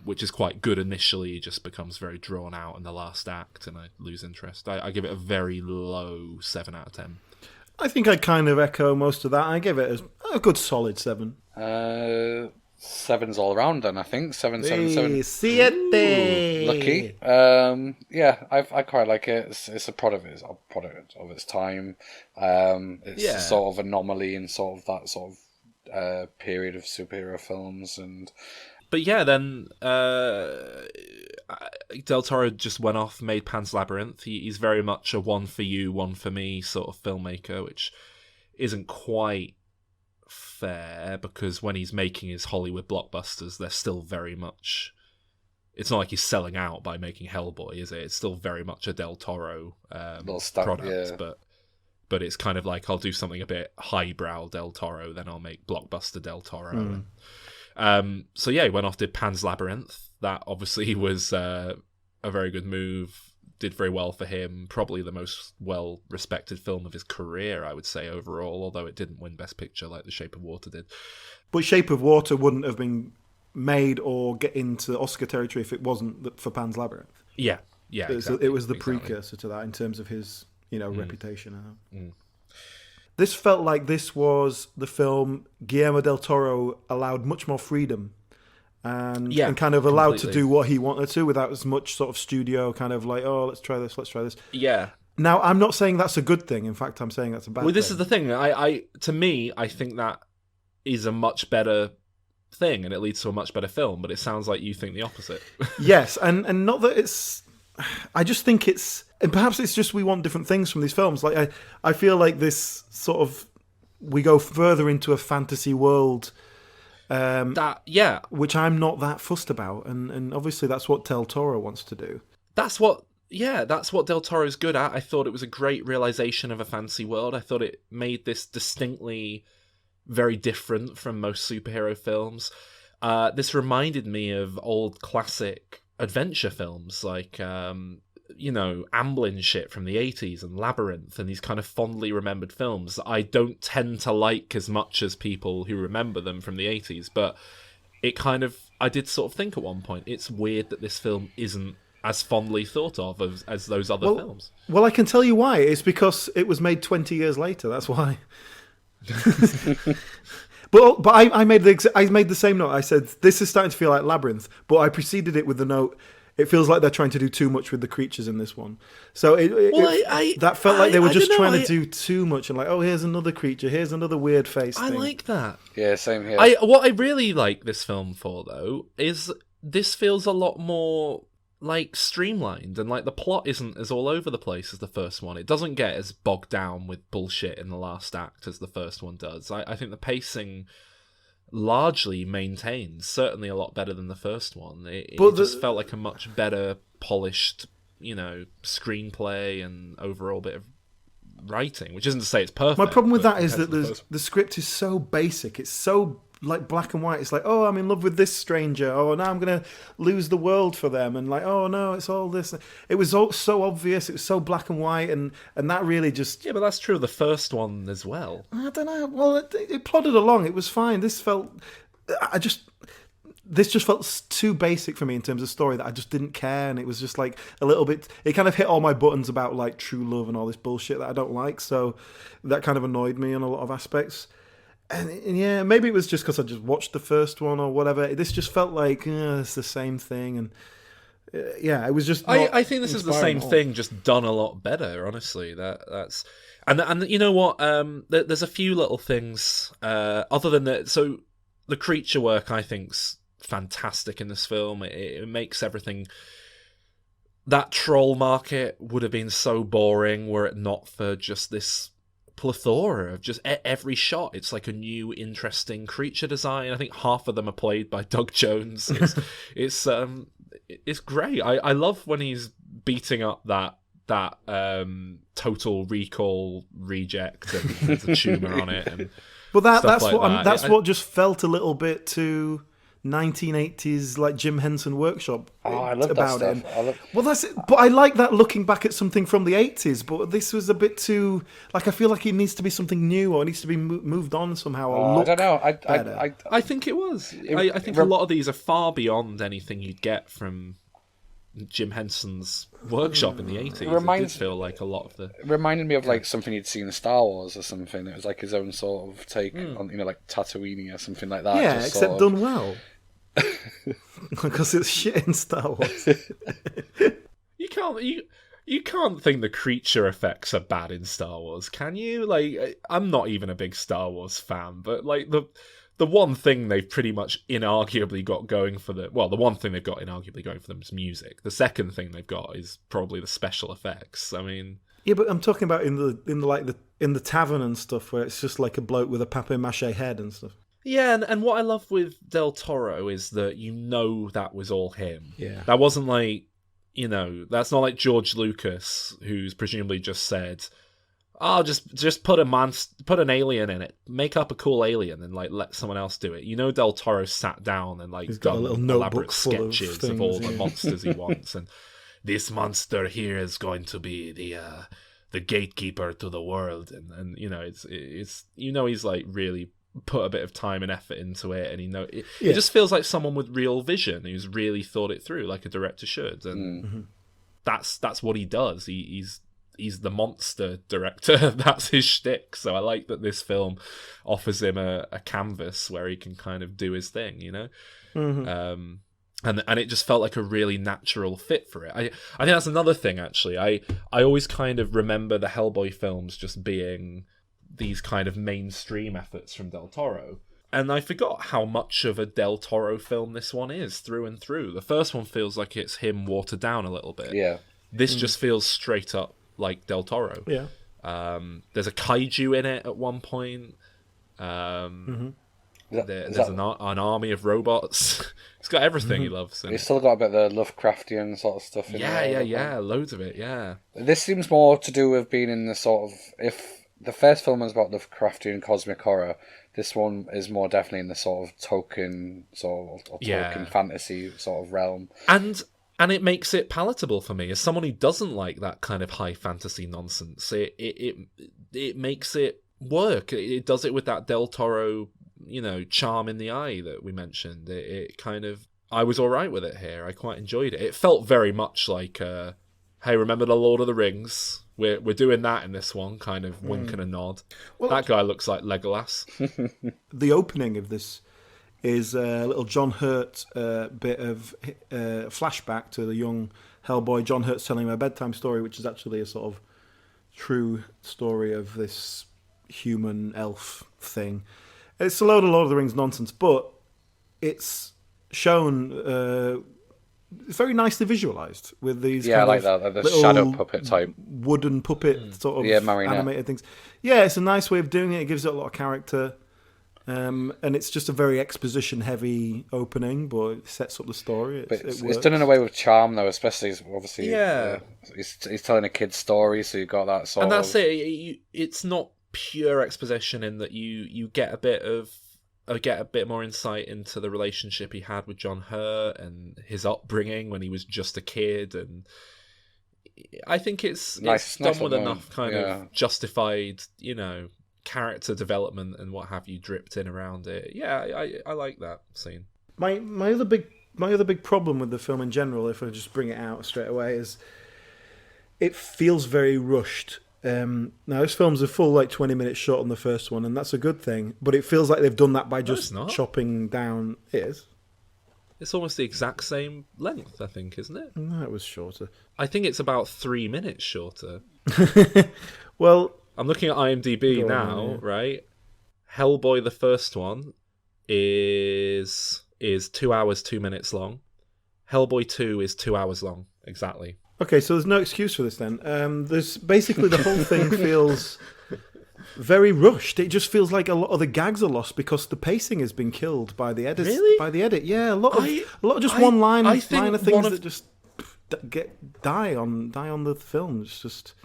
which is quite good initially, just becomes very drawn out in the last act, and I lose interest. I give it a very low 7 out of 10. I think I kind of echo most of that. I give it a good solid 7. 7's all around, then I think 7. Siete. Lucky. I quite like it. It's a product of its time. It's a sort of anomaly in sort of that sort of period of superhero films, and. But yeah, then Del Toro just went off, made Pan's Labyrinth. He's very much a one for you, one for me sort of filmmaker, which isn't quite fair, because when he's making his Hollywood blockbusters, they're still very much... It's not like he's selling out by making Hellboy, is it? It's still very much a Del Toro product, but it's kind of like, I'll do something a bit highbrow Del Toro, then I'll make blockbuster Del Toro. So yeah, he went off, did Pan's Labyrinth. That obviously was a very good move, did very well for him. Probably the most well-respected film of his career, I would say, overall, although it didn't win Best Picture like The Shape of Water did. But Shape of Water wouldn't have been made or get into Oscar territory if it wasn't for Pan's Labyrinth. Yeah, exactly. It was the precursor to that in terms of his, reputation. This felt like this was the film Guillermo Del Toro allowed much more freedom and kind of allowed to do what he wanted to without as much sort of studio kind of like, oh, let's try this. Yeah. Now, I'm not saying that's a good thing. In fact, I'm saying that's a bad thing. Well, this is the thing. To me, I think that is a much better thing and it leads to a much better film, but it sounds like you think the opposite. Yes, and not that it's... I just think it's... And perhaps it's just we want different things from these films. Like, I feel like this sort of... We go further into a fantasy world... which I'm not that fussed about, and obviously that's what Del Toro wants to do. That's what Del Toro's good at. I thought it was a great realization of a fantasy world. I thought it made this distinctly very different from most superhero films. This reminded me of old classic adventure films like Amblin shit from the 80s and Labyrinth and these kind of fondly remembered films that I don't tend to like as much as people who remember them from the 80s, but I did sort of think at one point, it's weird that this film isn't as fondly thought of as those other films. Well, I can tell you why. It's because it was made 20 years later, that's why. But I made the same note. I said, this is starting to feel like Labyrinth, but I preceded it with the note, it feels like they're trying to do too much with the creatures in this one. So that felt like they were just trying to do too much. And like, oh, here's another creature. Here's another weird face I thing. like that. Yeah, same here. What I really like this film for, though, is this feels a lot more like streamlined, and like the plot isn't as all over the place as the first one. It doesn't get as bogged down with bullshit in the last act as the first one does. I think the pacing largely maintains, certainly a lot better than the first one. It just felt like a much better polished, screenplay and overall bit of writing, which isn't to say it's perfect. My problem with that is that the script is so basic. It's so like black and white. It's like, oh, I'm in love with this stranger. Oh, now I'm going to lose the world for them. And like, oh no, it's all this. It was all so obvious. It was so black and white. And that really just... Yeah, but that's true of the first one as well. I don't know. Well, it plodded along. It was fine. This just felt too basic for me in terms of story that I just didn't care. And it was just like a little bit... It kind of hit all my buttons about like true love and all this bullshit that I don't like. So that kind of annoyed me in a lot of aspects. And yeah, maybe it was just because I just watched the first one or whatever. This just felt like it's the same thing, and it was just. I think this is the same thing, just done a lot better. Honestly, that's and you know what? There's a few little things other than that. So the creature work, I think's fantastic in this film. It makes everything. That troll market would have been so boring were it not for just this plethora of just every shot. It's like a new interesting creature design. I think half of them are played by Doug Jones. It's great. I love when he's beating up that Total Recall reject and there's a tumor on it. And that's what just felt a little bit too 1980s like Jim Henson Workshop. I love about that stuff. That's it. But I like that looking back at something from the 80s. But this was a bit too like I feel like it needs to be something new or it needs to be moved on somehow. Or I don't know. I think it was. I think a lot of these are far beyond anything you'd get from Jim Henson's workshop in the 80s. It did feel like a lot of the... It reminded me of like something you'd seen in Star Wars or something. It was like his own sort of take on, like Tatooine or something like that. Yeah, except done well. Because it's shit in Star Wars. You can't think the creature effects are bad in Star Wars, can you? Like, I'm not even a big Star Wars fan, but like the one thing they've pretty much inarguably got going for them... Well, the one thing they've got inarguably going for them is music. The second thing they've got is probably the special effects. I mean... Yeah, but I'm talking about in the tavern and stuff where it's just like a bloke with a papier-mâché head and stuff. Yeah, and what I love with Del Toro is that that was all him. Yeah. That wasn't like, that's not like George Lucas, who's presumably just said... Oh, just put an alien in it. Make up a cool alien and like let someone else do it. Del Toro sat down and like he's got a little elaborate sketches of all the monsters he wants, and this monster here is going to be the gatekeeper to the world, and it's he's like really put a bit of time and effort into it, and it just feels like someone with real vision who's really thought it through, like a director should, and that's what he does. He's the monster director. That's his shtick. So I like that this film offers him a canvas where he can kind of do his thing, And it just felt like a really natural fit for it. I think that's another thing, actually. I always kind of remember the Hellboy films just being these kind of mainstream efforts from Del Toro. And I forgot how much of a Del Toro film this one is through and through. The first one feels like it's him watered down a little bit. Yeah. This just feels straight up like Del Toro. Yeah. There's a kaiju in it at one point. There's an army of robots. It's got everything he loves. It's still got a bit of the Lovecraftian sort of stuff in there. Yeah, loads of it, yeah. This seems more to do with being in the sort of... If the first film was about Lovecraftian cosmic horror, this one is more definitely in the sort of Tolkien fantasy sort of realm. And it makes it palatable for me as someone who doesn't like that kind of high fantasy nonsense. It makes it work. It does it with that Del Toro, charm in the eye that we mentioned. It kind of, I was all right with it here. I quite enjoyed it. It felt very much like, hey, remember the Lord of the Rings? We're doing that in this one, kind of wink and a nod. Well, that guy looks like Legolas. The opening of this is a little John Hurt bit of flashback to the young Hellboy. John Hurt's telling him a bedtime story, which is actually a sort of true story of this human elf thing. It's a load of Lord of the Rings nonsense, but it's shown very nicely visualized with these I like that, the shadow puppet type wooden puppet sort of animated things. Yeah, it's a nice way of doing it. It gives it a lot of character. And it's just a very exposition-heavy opening, but it sets up the story. It's done in a way with charm, though, especially, obviously. Yeah. He's telling a kid's story, so you've got that sort of... And that's it. It's not pure exposition in that you get a bit more insight into the relationship he had with John Hurt and his upbringing when he was just a kid. And I think it's done with enough kind of justified, character development and what have you dripped in around it. Yeah, I like that scene. My other big problem with the film in general, if I just bring it out straight away, is it feels very rushed. Now this film's a full 20 minutes short on the first one, and that's a good thing, but it feels like they've done that by just chopping down. It is. It's almost the exact same length, I think, isn't it? No, it was shorter. I think it's about 3 minutes shorter. Well, I'm looking at IMDb now, right? Hellboy, the first one, is 2 hours, 2 minutes long. Hellboy 2 is 2 hours long, exactly. Okay, so there's no excuse for this then. There's basically the whole thing feels very rushed. It just feels like a lot of the gags are lost because the pacing has been killed by the edit. Really? By the edit, yeah. A lot of just one-liner things that just die on the film. It's just.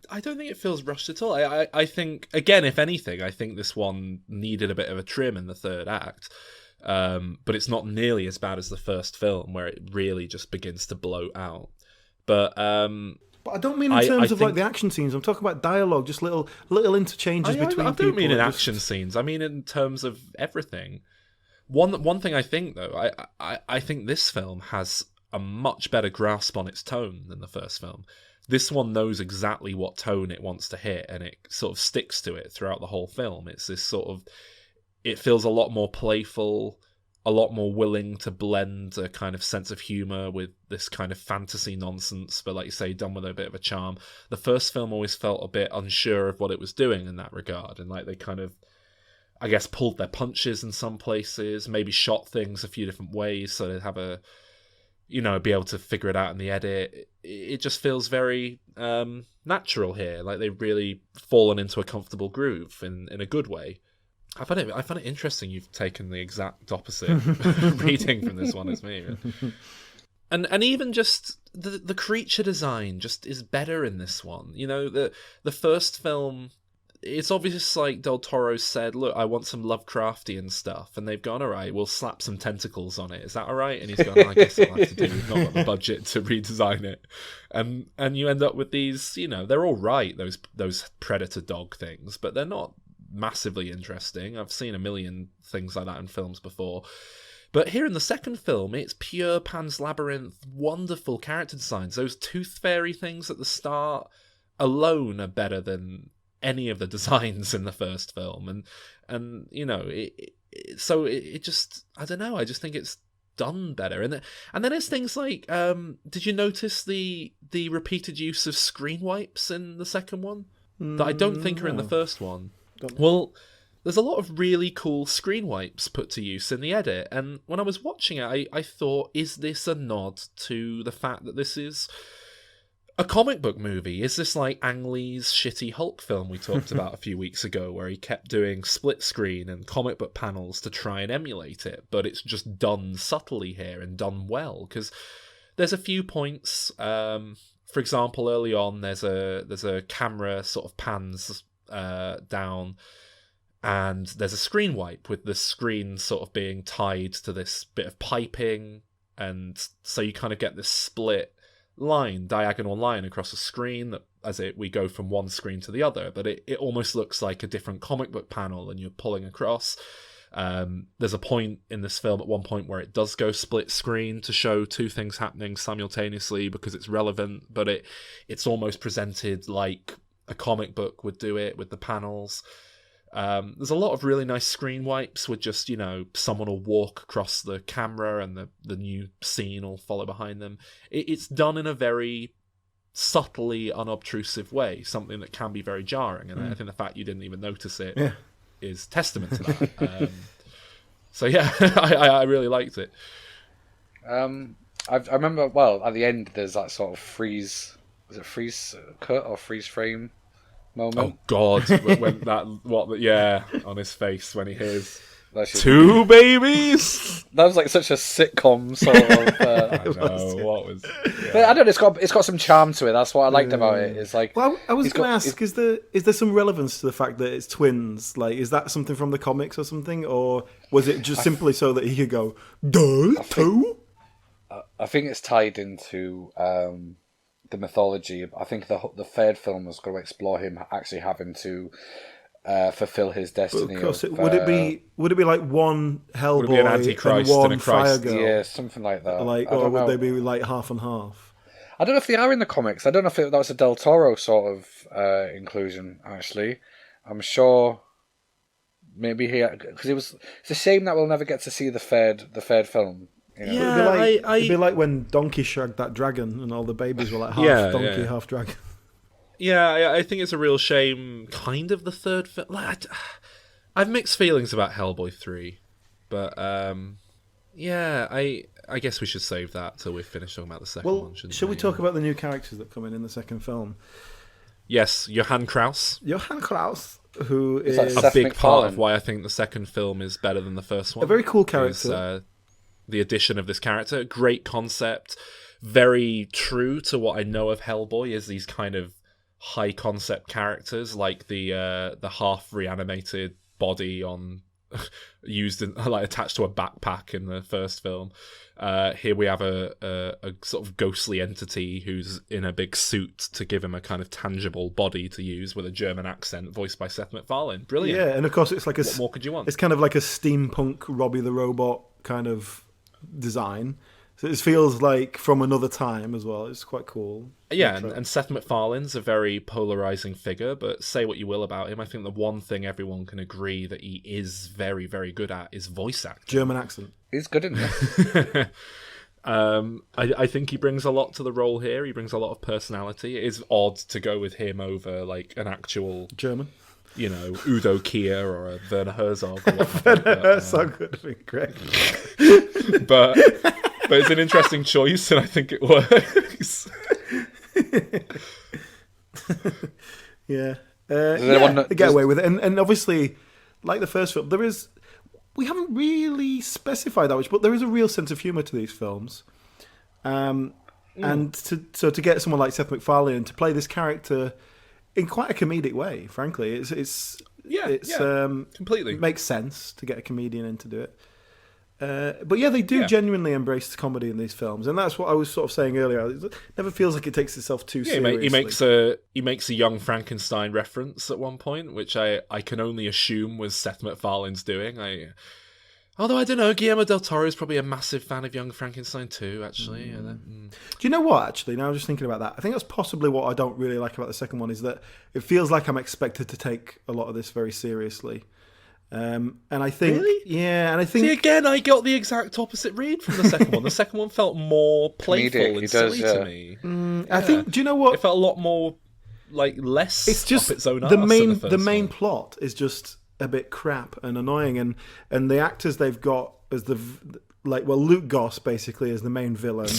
I don't think it feels rushed at all. I think, again, if anything, I think this one needed a bit of a trim in the third act. But it's not nearly as bad as the first film, where it really just begins to bloat out. But I don't mean in terms of the action scenes. I'm talking about dialogue, just little interchanges between people. I don't mean in action scenes. I mean in terms of everything. One thing I think, though, I think this film has a much better grasp on its tone than the first film. This one knows exactly what tone it wants to hit, and it sort of sticks to it throughout the whole film. It's this sort of... It feels a lot more playful, a lot more willing to blend a kind of sense of humour with this kind of fantasy nonsense, but like you say, done with a bit of a charm. The first film always felt a bit unsure of what it was doing in that regard, and like they kind of, I guess, pulled their punches in some places, maybe shot things a few different ways so they'd have a... be able to figure it out in the edit. It just feels very natural here. Like they've really fallen into a comfortable groove in a good way. I find it interesting you've taken the exact opposite reading from this one as me. And even just the creature design just is better in this one. The first film, it's obvious like Del Toro said, look, I want some Lovecraftian stuff, and they've gone, all right, we'll slap some tentacles on it. Is that all right? And he's gone, I guess I'll have to do. We've not got the budget to redesign it, and you end up with these. They're all right, those predator dog things, but they're not massively interesting. I've seen a million things like that in films before. But here in the second film, it's pure Pan's Labyrinth, wonderful character designs. Those tooth fairy things at the start alone are better than any of the designs in the first film, and so it just, I don't know, I just think it's done better. And then there's things like, did you notice the repeated use of screen wipes in the second one that I don't think are in the first one? Well, there's a lot of really cool screen wipes put to use in the edit. And when I was watching it, I thought, is this a nod to the fact that this is a comic book movie? Is this like Ang Lee's shitty Hulk film we talked about a few weeks ago, where he kept doing split screen and comic book panels to try and emulate it, but it's just done subtly here and done well? Because there's a few points. For example, early on, there's a camera sort of pans down, and there's a screen wipe with the screen sort of being tied to this bit of piping, and so you kind of get this split diagonal line across the screen we go from one screen to the other, but it almost looks like a different comic book panel and you're pulling across. There's a point in this film at one point where it does go split screen to show two things happening simultaneously because it's relevant, but it's almost presented like a comic book would do it with the panels. There's a lot of really nice screen wipes with just, someone will walk across the camera and the new scene will follow behind them. It's done in a very subtly unobtrusive way, something that can be very jarring. And I think the fact you didn't even notice it is testament to that. So yeah, I really liked it. I remember, well, at the end there's that sort of freeze cut or freeze frame moment. Oh God, when on his face when he hears Two babies. That was like such a sitcom sort of. I know what was. Yeah. But I don't know. It's got some charm to it. That's what I liked about it. It's like. Well, I was going to ask: is there some relevance to the fact that it's twins? Like, is that something from the comics or something, or was it just simply so that he could go two? I think it's tied into the mythology. I think the third film was going to explore him actually having to fulfill his destiny. But of course, would it be like one Hellboy an Antichrist and one and a Christ? Fire Girl? Yeah, something like that. Like, or would they be like half and half? I don't know if they are in the comics. I don't know if that was a Del Toro sort of inclusion. Actually, I'm sure. Maybe because it's a shame that we'll never get to see the third film. You know? Yeah, it'd be like when Donkey shagged that dragon and all the babies were like half donkey, half dragon. Yeah, I think it's a real shame, kind of, the third film. Like, I've mixed feelings about Hellboy 3, but yeah, I guess we should save that till we've finished talking about the second one, shouldn't should we talk about the new characters that come in the second film? Yes, Johann Kraus. Johann Kraus, who is a big part of why I think the second film is better than the first one. A very cool character. Is, the addition of this character, great concept, very true to what I know of Hellboy, is these kind of high concept characters, like the half reanimated body on used in, like attached to a backpack in the first film. Here we have a sort of ghostly entity who's in a big suit to give him a kind of tangible body to use with a German accent, voiced by Seth MacFarlane. Brilliant. Yeah, and of course it's like what more could you want? It's kind of like a steampunk Robbie the Robot kind of design. So it feels like from another time as well. It's quite cool. Yeah, and Seth MacFarlane's a very polarizing figure, but say what you will about him, I think the one thing everyone can agree that he is very, very good at is voice acting. German accent. He's good in it. I think he brings a lot to the role here. He brings a lot of personality. It is odd to go with him over like an actual German, Udo Kier or a Werner Herzog. Or Werner Herzog would have been great. But it's an interesting choice, and I think it works. Yeah. They get away with it. And obviously, like the first film, we haven't really specified that much, but there is a real sense of humour to these films. And to get someone like Seth MacFarlane to play this character in quite a comedic way, frankly, it's completely it makes sense to get a comedian in to do it. But yeah, they do genuinely embrace the comedy in these films, and that's what I was sort of saying earlier. It never feels like it takes itself too seriously. He makes a Young Frankenstein reference at one point, which I can only assume was Seth MacFarlane's doing. Although I don't know, Guillermo Del Toro is probably a massive fan of Young Frankenstein too. Actually, Do you know what? Actually, now I'm just thinking about that. I think that's possibly what I don't really like about the second one, is that it feels like I'm expected to take a lot of this very seriously. And I think, and I think, see, again, I got the exact opposite read from the second one. The second one felt more playful and silly to me. I think, do you know what? It felt a lot more like less. It's just up its own the arse main than the main one. plot is just a bit crap and annoying, and the actors they've got as Luke Goss basically is the main villain,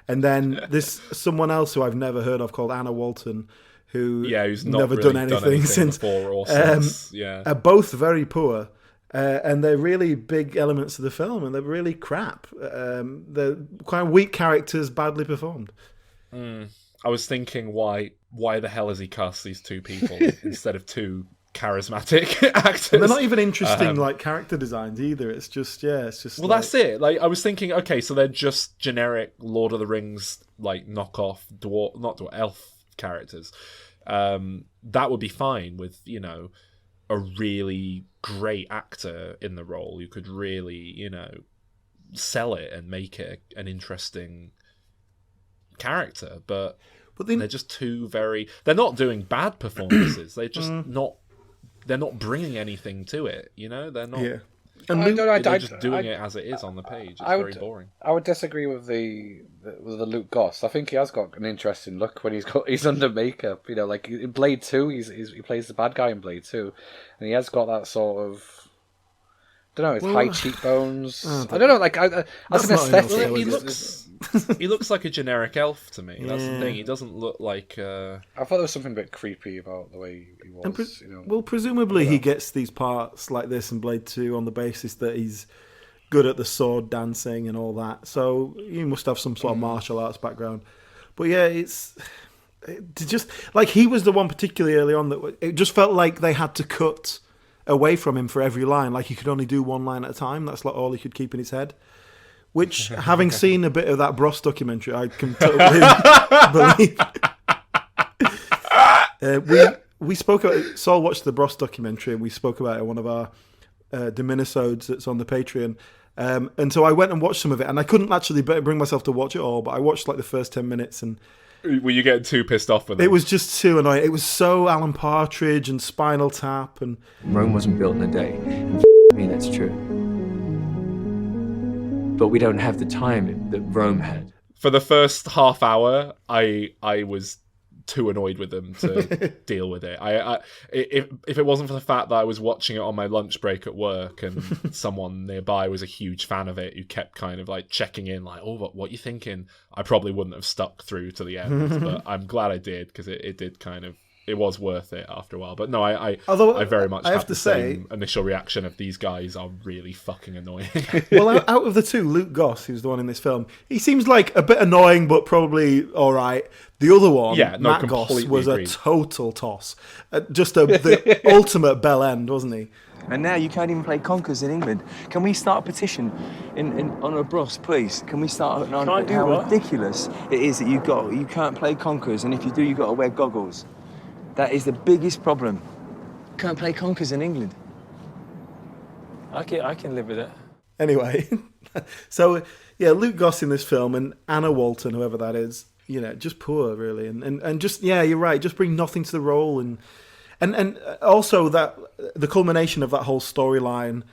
and then this someone else who I've never heard of called Anna Walton, who's not never really done anything since before or since. Are both very poor. And they're really big elements of the film, and they're really crap. They're quite weak characters, badly performed. I was thinking, why the hell has he cast these two people instead of two charismatic actors? And they're not even interesting, character designs either. It's just. Well, that's it. Like, I was thinking, okay, so they're just generic Lord of the Rings, knockoff elf characters. That would be fine with, a really great actor in the role who could really, sell it and make it an interesting character. But they're just they're not doing bad performances. They're just they're not bringing anything to it, They're not. Yeah. They're just doing it as it is on the page. It's very boring. I would disagree with the Luke Goss. I think he has got an interesting look when he's under makeup. Like in Blade 2, he plays the bad guy in Blade 2, and he has got that sort of, I don't know, high cheekbones. I don't know, as an aesthetic. He looks like a generic elf to me. That's the thing. He doesn't look like. I thought there was something a bit creepy about the way he was. Well, presumably he gets these parts like this in Blade 2 on the basis that he's good at the sword dancing and all that. So he must have some sort of martial arts background. But yeah, it just like he was the one particularly early on that it just felt like they had to cut away from him for every line. Like he could only do one line at a time. That's all he could keep in his head. Which, having seen a bit of that Bros documentary, I can totally believe. We spoke about it. Saul watched the Bros documentary, and we spoke about it in one of our Diminisodes that's on the Patreon. And so I went and watched some of it, and I couldn't actually bring myself to watch it all, but I watched the first 10 minutes. And were you getting too pissed off with it? It was just too annoying. It was so Alan Partridge and Spinal Tap. And Rome wasn't built in a day. And me, that's true. But we don't have the time that Rome had. For the first half hour, I was too annoyed with them to deal with it. If it wasn't for the fact that I was watching it on my lunch break at work and someone nearby was a huge fan of it who kept kind of checking in, what you thinking? I probably wouldn't have stuck through to the end, but I'm glad I did because it did kind of. It was worth it after a while, but no, I very much have the same initial reaction of these guys are really fucking annoying. Well, out of the two, Luke Goss, who's the one in this film, he seems like a bit annoying, but probably all right. The other one, Matt Goss, was a total toss, just the ultimate bell end, wasn't he? And now you can't even play conkers in England. Can we start a petition in honour of Bros, please? Can we start on how ridiculous it is that you can't play conkers, and if you do, you've got to wear goggles. That is the biggest problem. Can't play conkers in England. I can live with it. Anyway, so yeah, Luke Goss in this film and Anna Walton, whoever that is, just poor really, and just you're right, just bring nothing to the role, and also that the culmination of that whole storyline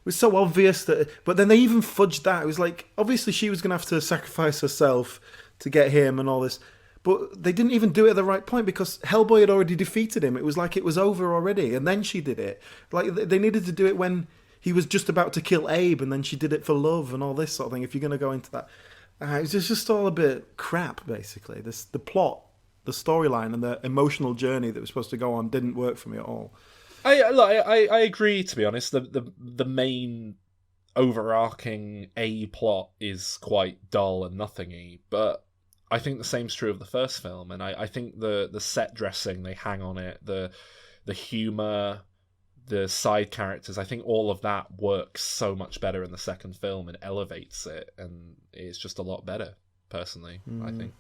was so obvious but then they even fudged that. It was like obviously she was going to have to sacrifice herself to get him and all this. But they didn't even do it at the right point because Hellboy had already defeated him. It was like it was over already, and then she did it. Like they needed to do it when he was just about to kill Abe, and then she did it for love and all this sort of thing. If you're going to go into that, it was just all a bit crap. Basically, the plot, the storyline, and the emotional journey that was supposed to go on didn't work for me at all. I agree. To be honest, the main overarching plot is quite dull and nothingy, but I think the same's true of the first film, and I think the set dressing, they hang on it, the humour, the side characters, I think all of that works so much better in the second film and elevates it, and it's just a lot better, personally, I think.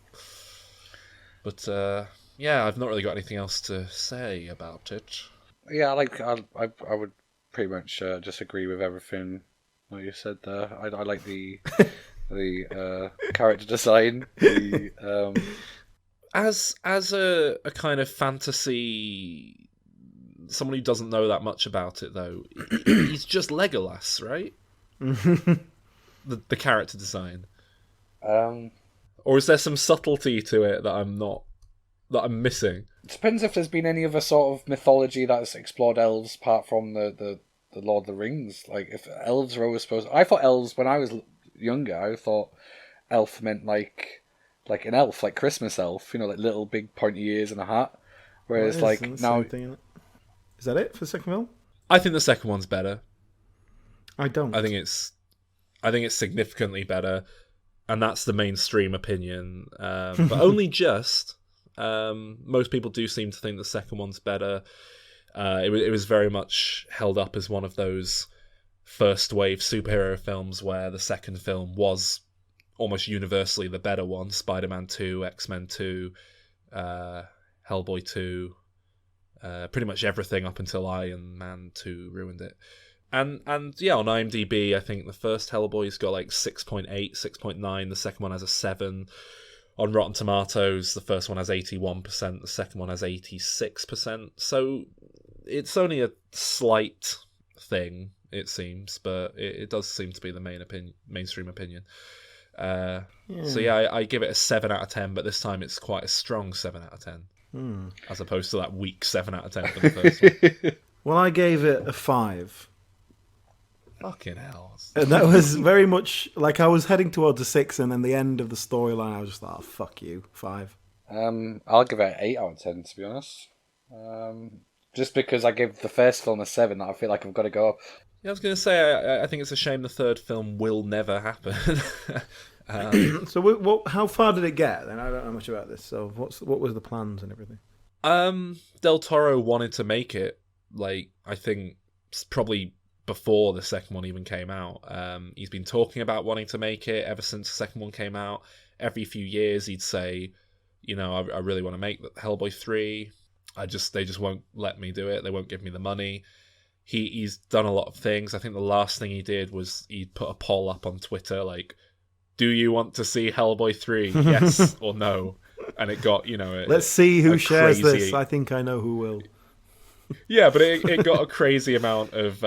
But, I've not really got anything else to say about it. Yeah, I would pretty much just agree with everything that you said there. I like the character design. As a kind of fantasy, someone who doesn't know that much about it though, he's just Legolas, right? the character design. Or is there some subtlety to it that I'm not that I'm missing. It depends if there's been any other sort of mythology that's explored elves apart from the Lord of the Rings. Like, if elves are always supposed... I thought elves, when I was younger, I thought elf meant like an elf, like Christmas elf, you know, like little big pointy ears and a hat. Whereas, like, now... Is that it for the second film? I think the second one's better. I don't. I think it's significantly better, and that's the mainstream opinion. But only just. Most people do seem to think the second one's better. It was very much held up as one of those first wave superhero films where the second film was almost universally the better one. Spider-Man 2, X-Men 2, Hellboy 2, pretty much everything up until Iron Man 2 ruined it. And yeah, on IMDb, I think the first Hellboy's got like 6.8, 6.9. The second one has a 7. On Rotten Tomatoes, the first one has 81%, the second one has 86%. So it's only a slight thing, it seems, but it does seem to be the mainstream opinion. So yeah, I give it a 7 out of 10, but this time it's quite a strong 7 out of 10, as opposed to that weak 7 out of 10 for the first one. Well, I gave it a 5. Fucking hell. And that was very much like I was heading towards a 6, and then the end of the storyline, I was just like, oh, fuck you, 5. I'll give it an 8 out of 10, to be honest. Just because I gave the first film a 7, I feel like I've got to go up. Yeah, I was going to say, I think it's a shame the third film will never happen. So how far did it get? Then I don't know much about this. So what was the plans and everything? Del Toro wanted to make it, like, I think probably before the second one even came out. He's been talking about wanting to make it ever since the second one came out. Every few years he'd say, you know, I really want to make Hellboy 3. They just won't let me do it. They won't give me the money. He's done a lot of things. I think the last thing he did was he put a poll up on Twitter, like, do you want to see Hellboy 3? Yes or no? And it got, you know... Let's see who shares crazy... this. I think I know who will. Yeah, but it got a crazy amount of...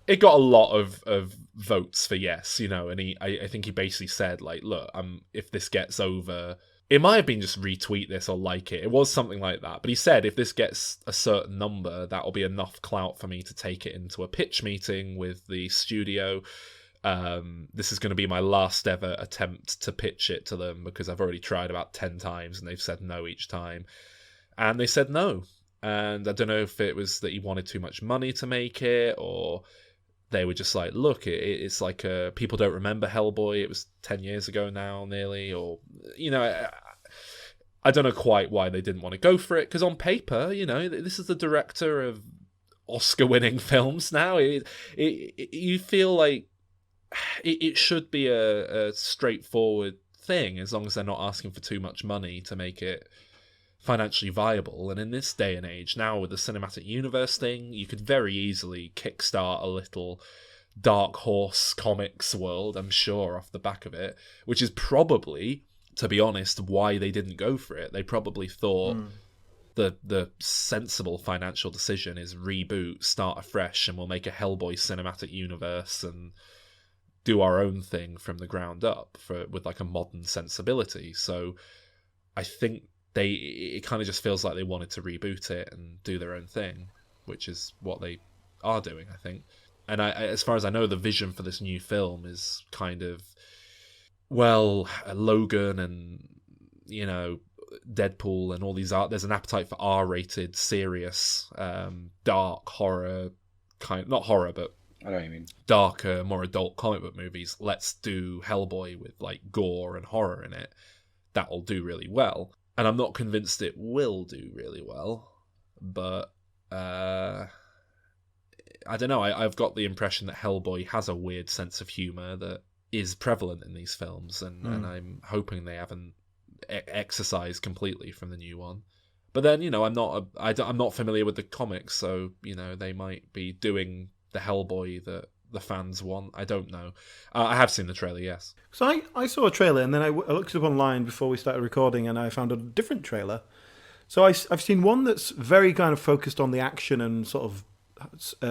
it got a lot of votes for yes, you know, and I think he basically said, like, look, if this gets over... It might have been just retweet this or like it. It was something like that. But he said if this gets a certain number, that'll be enough clout for me to take it into a pitch meeting with the studio. This is going to be my last ever attempt to pitch it to them because I've already tried about 10 times and they've said no each time. And they said no. And I don't know if it was that he wanted too much money to make it, or they were just like, look, it's like people don't remember Hellboy. It was 10 years ago now, nearly, or, you know, I don't know quite why they didn't want to go for it, because on paper, you know, this is the director of Oscar-winning films now. You feel like it should be a straightforward thing, as long as they're not asking for too much money to make it financially viable. And in this day and age, now with the cinematic universe thing, you could very easily kickstart a little Dark Horse Comics world, I'm sure, off the back of it, which is probably, to be honest, why they didn't go for it. They probably thought the sensible financial decision is reboot, start afresh, and we'll make a Hellboy cinematic universe and do our own thing from the ground up with like a modern sensibility. So I think it kind of just feels like they wanted to reboot it and do their own thing, which is what they are doing, I think. And as far as I know, the vision for this new film is kind of, well, Logan and, you know, Deadpool and all these there's an appetite for R-rated, serious, dark horror, not horror, but I know what you mean, darker, more adult comic book movies. Let's do Hellboy with like gore and horror in it. That'll do really well. And I'm not convinced it will do really well, but I don't know. I've got the impression that Hellboy has a weird sense of humour that is prevalent in these films, and I'm hoping they haven't exercised completely from the new one. But then, you know, I'm not familiar with the comics, so, you know, they might be doing the Hellboy that the fans want. I don't know. I have seen the trailer, yes. So I saw a trailer, and then I looked it up online before we started recording, and I found a different trailer. So I've seen one that's very kind of focused on the action and sort of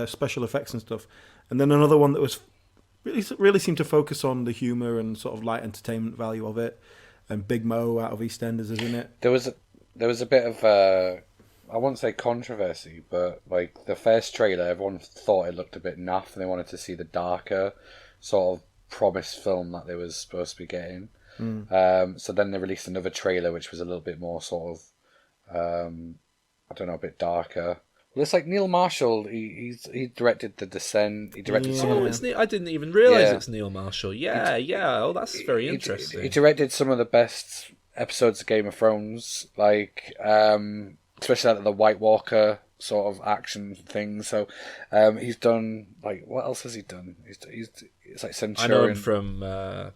special effects and stuff, and then another one that was really seemed to focus on the humour and sort of light entertainment value of it. And Big Mo out of EastEnders is in it. There was there was a bit of I won't say controversy, but like the first trailer, everyone thought it looked a bit naff, and they wanted to see the darker sort of promised film that they was supposed to be getting. So then they released another trailer, which was a little bit more sort of, I don't know, a bit darker. Well, it's like Neil Marshall. He directed The Descent. He directed some. Oh, it's I didn't even realise it's Neil Marshall. Yeah. Oh, that's very interesting. He directed some of the best episodes of Game of Thrones, like especially like the White Walker sort of action thing. So he's done like what else has he done? It's like Centurion. I know him from I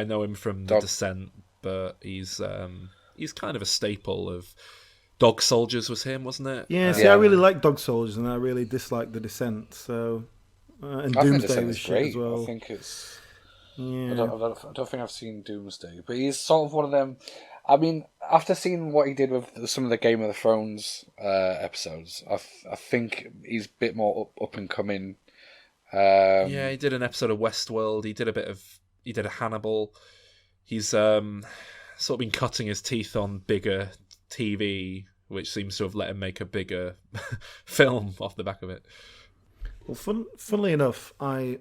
know him from The Descent, but he's kind of a staple of. Dog Soldiers was him, wasn't it? Yeah, see, I really like Dog Soldiers, and I really dislike The Descent. So, and Doomsday was shit as well. I think it's. Yeah. I don't think I've seen Doomsday, but he's sort of one of them. I mean, after seeing what he did with some of the Game of Thrones episodes, I think he's a bit more up and coming. Yeah, he did an episode of Westworld. He did a Hannibal. He's sort of been cutting his teeth on bigger TV, which seems to have let him make a bigger film off the back of it. Well, funnily enough, I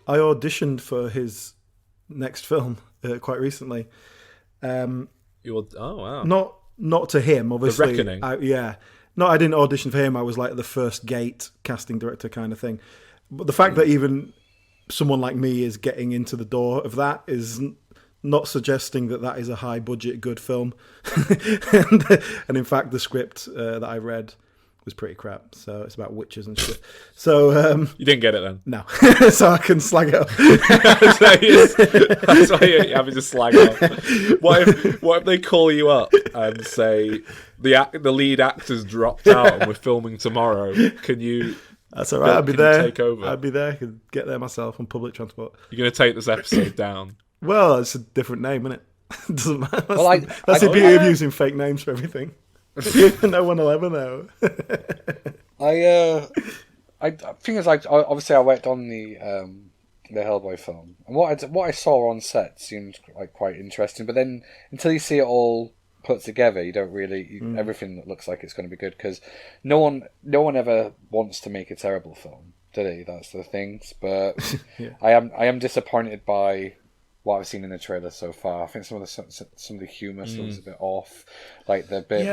auditioned for his next film quite recently. Oh wow! Not to him, obviously. The Reckoning. No, I didn't audition for him. I was like the first gate casting director kind of thing. But the fact that even someone like me is getting into the door of that is not suggesting that is a high budget good film. and in fact the script that I read was pretty crap, so it's about witches and shit. So you didn't get it then? No. So I can slag it up. That's why you're having to slag it up. What if they call you up and say the lead actor's dropped out and we're filming tomorrow, can you that's all right, I'll be there. Take over? I'll be there. I can get there myself on public transport. You're going to take this episode down? Well, it's a different name, isn't it? Doesn't matter. That's the I beauty of using fake names for everything. No one will ever know. I think it's like obviously I worked on the Hellboy film, and what I saw on set seemed like quite interesting. But then until you see it all put together, you don't really everything looks like it's going to be good, because no one ever wants to make a terrible film, do they? That's the things. But yeah. I am disappointed by what I've seen in the trailer so far. I think some of the humour seems a bit off. Like the bit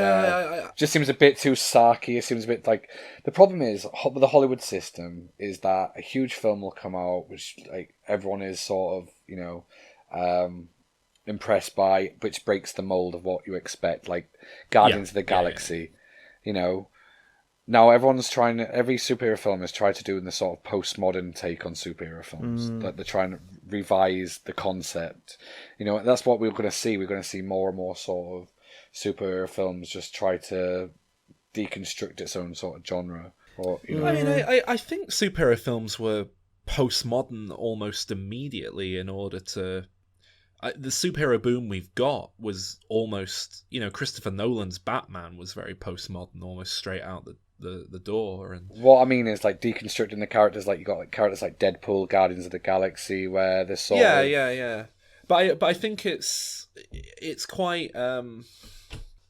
just seems a bit too sarky. It seems a bit like the problem is with the Hollywood system is that a huge film will come out which like everyone is sort of impressed by, which breaks the mold of what you expect. Like Guardians of the Galaxy, Now every superhero film is trying to do in the sort of postmodern take on superhero films. That they're trying to revise the concept. That's what we're going to see. We're going to see more and more sort of superhero films just try to deconstruct its own sort of genre. Or I mean, I think superhero films were postmodern almost immediately in order to. The superhero boom we've got was almost, Christopher Nolan's Batman was very postmodern, almost straight out the door. And what I mean is like deconstructing the characters, like you got like characters like Deadpool, Guardians of the Galaxy, where they're sort of yeah. But I think it's quite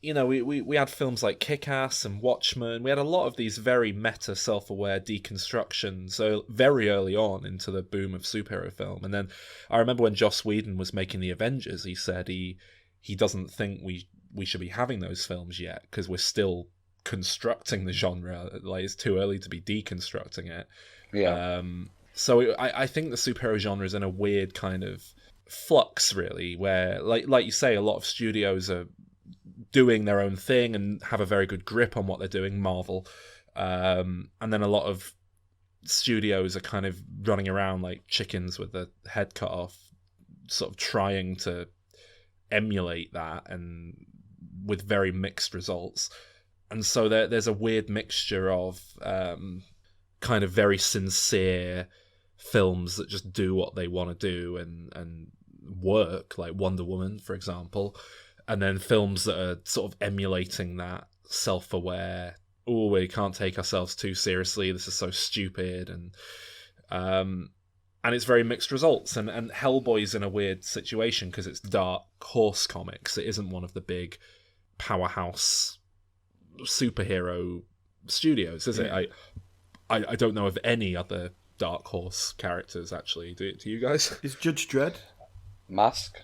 we had films like Kick-Ass and Watchmen. We had a lot of these very meta, self-aware deconstructions. So very early on into the boom of superhero film, and then I remember when Joss Whedon was making the Avengers, he said he doesn't think we should be having those films yet because we're still constructing the genre. Like it's too early to be deconstructing it. Yeah. So I think the superhero genre is in a weird kind of flux, really, where like you say, a lot of studios are doing their own thing and have a very good grip on what they're doing, Marvel, and then a lot of studios are kind of running around like chickens with their head cut off, sort of trying to emulate that, and with very mixed results. And so there's a weird mixture of kind of very sincere films that just do what they want to do and work, like Wonder Woman, for example, and then films that are sort of emulating that self-aware, we can't take ourselves too seriously, this is so stupid, and it's very mixed results. And Hellboy's in a weird situation because it's Dark Horse Comics. It isn't one of the big powerhouse superhero studios, is it? I don't know of any other Dark Horse characters, actually. Do you guys? Is Judge Dredd? The Mask.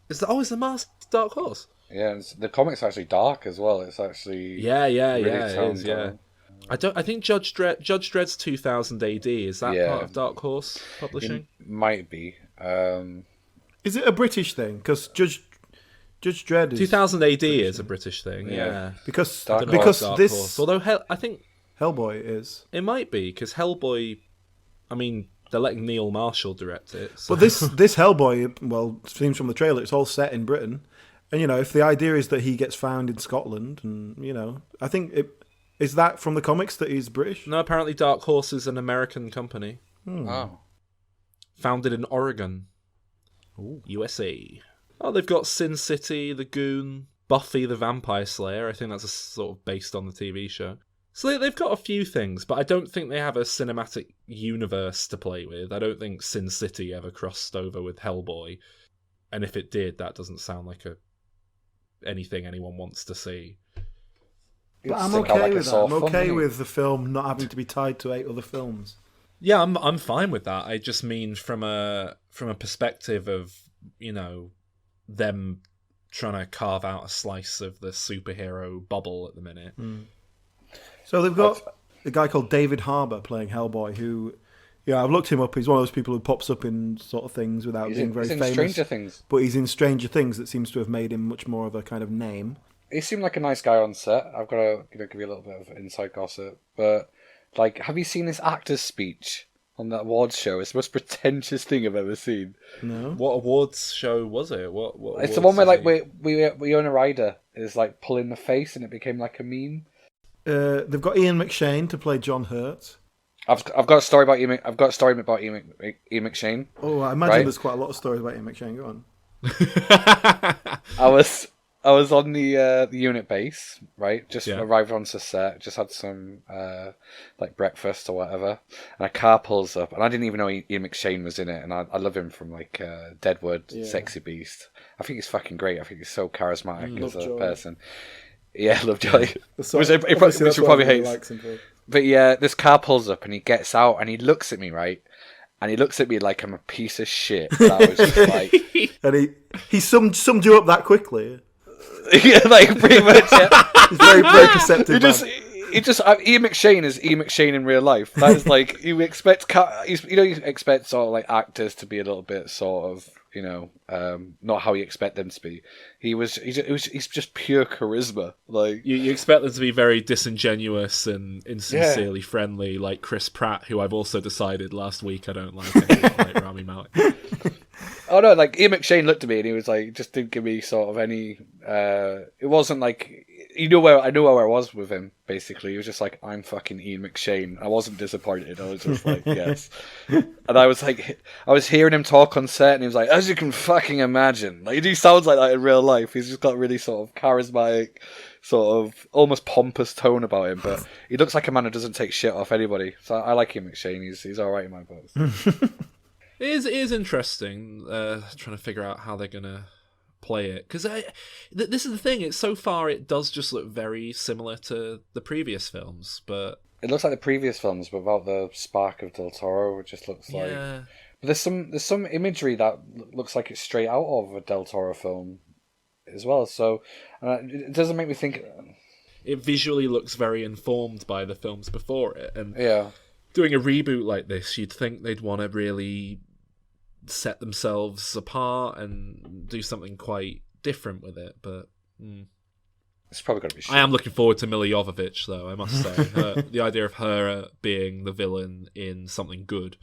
Is the Mask Dark Horse? Yeah, the comic's actually dark as well. It's actually really it toned is, down. I think Judge Dredd's 2000 AD. Is that part of Dark Horse Publishing? It might be. Is it a British thing? Because Judge Dredd is 2000 AD is a British thing. Yeah. because Dark because Dark this Horse. Although I think Hellboy is. it might be because Hellboy. I mean, they're letting Neil Marshall direct it. So. But this Hellboy, well, it seems from the trailer, it's all set in Britain, and if the idea is that he gets found in Scotland, and I think is that from the comics that he's British. No, apparently Dark Horse is an American company. Oh. Founded in Oregon, USA. Oh, they've got Sin City, The Goon, Buffy the Vampire Slayer. I think that's sort of based on the TV show. So they've got a few things, but I don't think they have a cinematic universe to play with. I don't think Sin City ever crossed over with Hellboy. And if it did, that doesn't sound like anything anyone wants to see. But I'm okay with that. I'm okay with the film not having to be tied to 8 other films. Yeah, I'm fine with that. I just mean from a perspective of, them trying to carve out a slice of the superhero bubble at the minute. So they've got a guy called David Harbour playing Hellboy, who, I've looked him up. He's one of those people who pops up in sort of things without being very famous. Stranger Things. But he's in Stranger Things. That seems to have made him much more of a kind of name. He seemed like a nice guy on set. I've got to give you a little bit of inside gossip. But, have you seen this actor's speech on that awards show? It's the most pretentious thing I've ever seen. No. What awards show was it? What it's the one where, we own a rider is, pulling the face and it became like a meme. They've got Ian McShane to play John Hurt. I've got a story about Ian. I've got a story about Ian McShane. Oh, I imagine there's quite a lot of stories about Ian McShane. Go on. I was on the unit base, right? Just arrived onto set, just had some breakfast or whatever, and a car pulls up, and I didn't even know Ian McShane was in it, and I love him from Deadwood, Sexy Beast. I think he's fucking great. I think he's so charismatic as a person. Yeah, Lovejoy. Which probably hates. But yeah, this car pulls up and he gets out and he looks at me, right? And he looks at me like I'm a piece of shit. That was just like... And he summed you up that quickly. Yeah, pretty much, yeah. He's very perceptive. Ian McShane is Ian McShane in real life. That is you expect you expect sort of actors to be a little bit sort of not how you expect them to be. He's just pure charisma. You expect them to be very disingenuous and insincerely friendly, like Chris Pratt, who I've also decided last week I don't like anymore, like Rami Malek. Oh no, Ian McShane looked at me and he was just didn't give me sort of any. It wasn't I knew where I was with him. Basically, he was just I'm fucking Ian McShane. I wasn't disappointed. I was just yes. And I was hearing him talk on set, and he was as you can fucking imagine, he sounds like that in real life. He's just got really sort of charismatic, sort of almost pompous tone about him. But he looks like a man who doesn't take shit off anybody. So I like Ian McShane. He's all right in my books. It is interesting trying to figure out how they're gonna play it, because this is the thing. So far it does just look very similar to the previous films, but it looks like the previous films, but without the spark of Del Toro. It just looks like. But there's some imagery that looks like it's straight out of a Del Toro film, as well. So it doesn't make me think. It visually looks very informed by the films before it, and doing a reboot like this, you'd think they'd want to really set themselves apart and do something quite different with it, but it's probably going to be shit. I am looking forward to Mila Jovovich, though, I must say. The idea of her being the villain in something good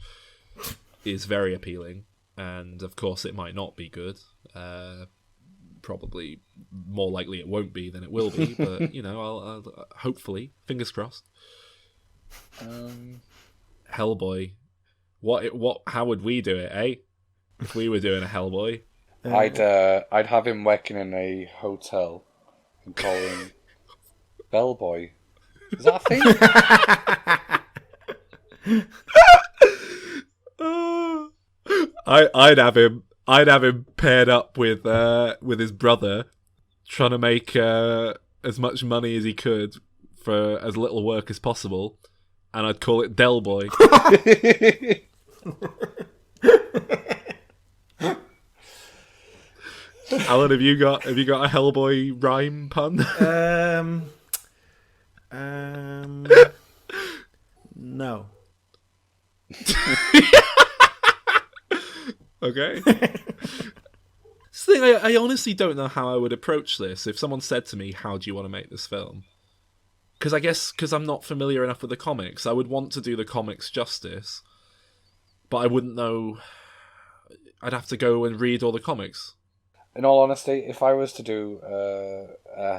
is very appealing, and of course it might not be good. Probably more likely it won't be than it will be, but I'll hopefully, fingers crossed. Hellboy, how would we do it, eh? If we were doing a Hellboy, I'd have him working in a hotel and call him Bellboy. Is that a thing? I'd have him paired up with his brother, trying to make as much money as he could for as little work as possible, and I'd call it Del Boy. Alan, have you got a Hellboy rhyme pun? No. Okay. This thing, I honestly don't know how I would approach this if someone said to me, "How do you want to make this film?" Because I'm not familiar enough with the comics, I would want to do the comics justice, but I wouldn't know. I'd have to go and read all the comics. In all honesty, if I was to do a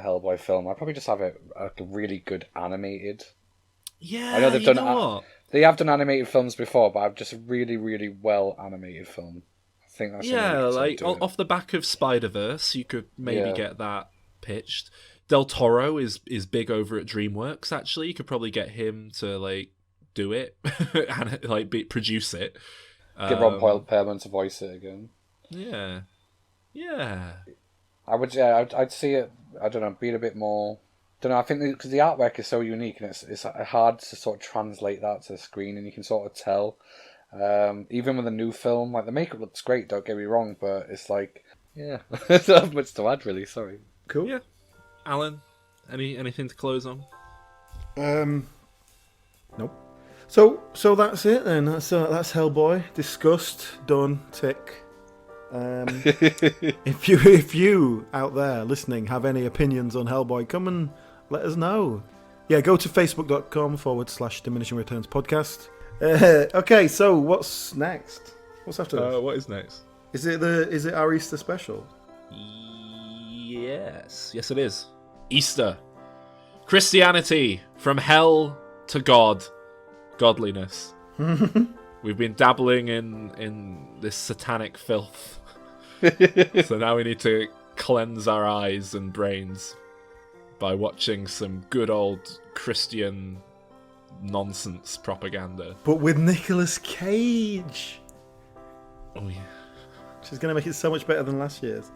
Hellboy film, I'd probably just have it like a really good animated. Yeah, I know they've done. what? They have done animated films before, but I've just a really, really well animated film. I think that's like off the back of Spider-Verse, you could maybe get that pitched. Del Toro is big over at DreamWorks. Actually, you could probably get him to like do it and like produce it. Get Ron Perlman to voice it again. Yeah. I would. Yeah, I'd see it. I don't know, being a bit more. Don't know. I think because the artwork is so unique and it's hard to sort of translate that to the screen, and you can sort of tell. Even with a new film, like the makeup looks great. Don't get me wrong, but it's like, yeah, I don't have much to add really. Sorry. Cool. Yeah. Alan, anything to close on? Nope. So that's it then. That's Hellboy discussed, done, tick. If you out there listening have any opinions on Hellboy, come and let us know. Yeah, go to facebook.com/Diminishing Returns podcast. Okay, so what's next? What's after this? What is next? Is it our Easter special? Yes, it is. Easter. Christianity from hell to God. Godliness. We've been dabbling in this satanic filth. So now we need to cleanse our eyes and brains by watching some good old Christian nonsense propaganda. But with Nicolas Cage. Oh yeah. Which is going to make it so much better than last year's.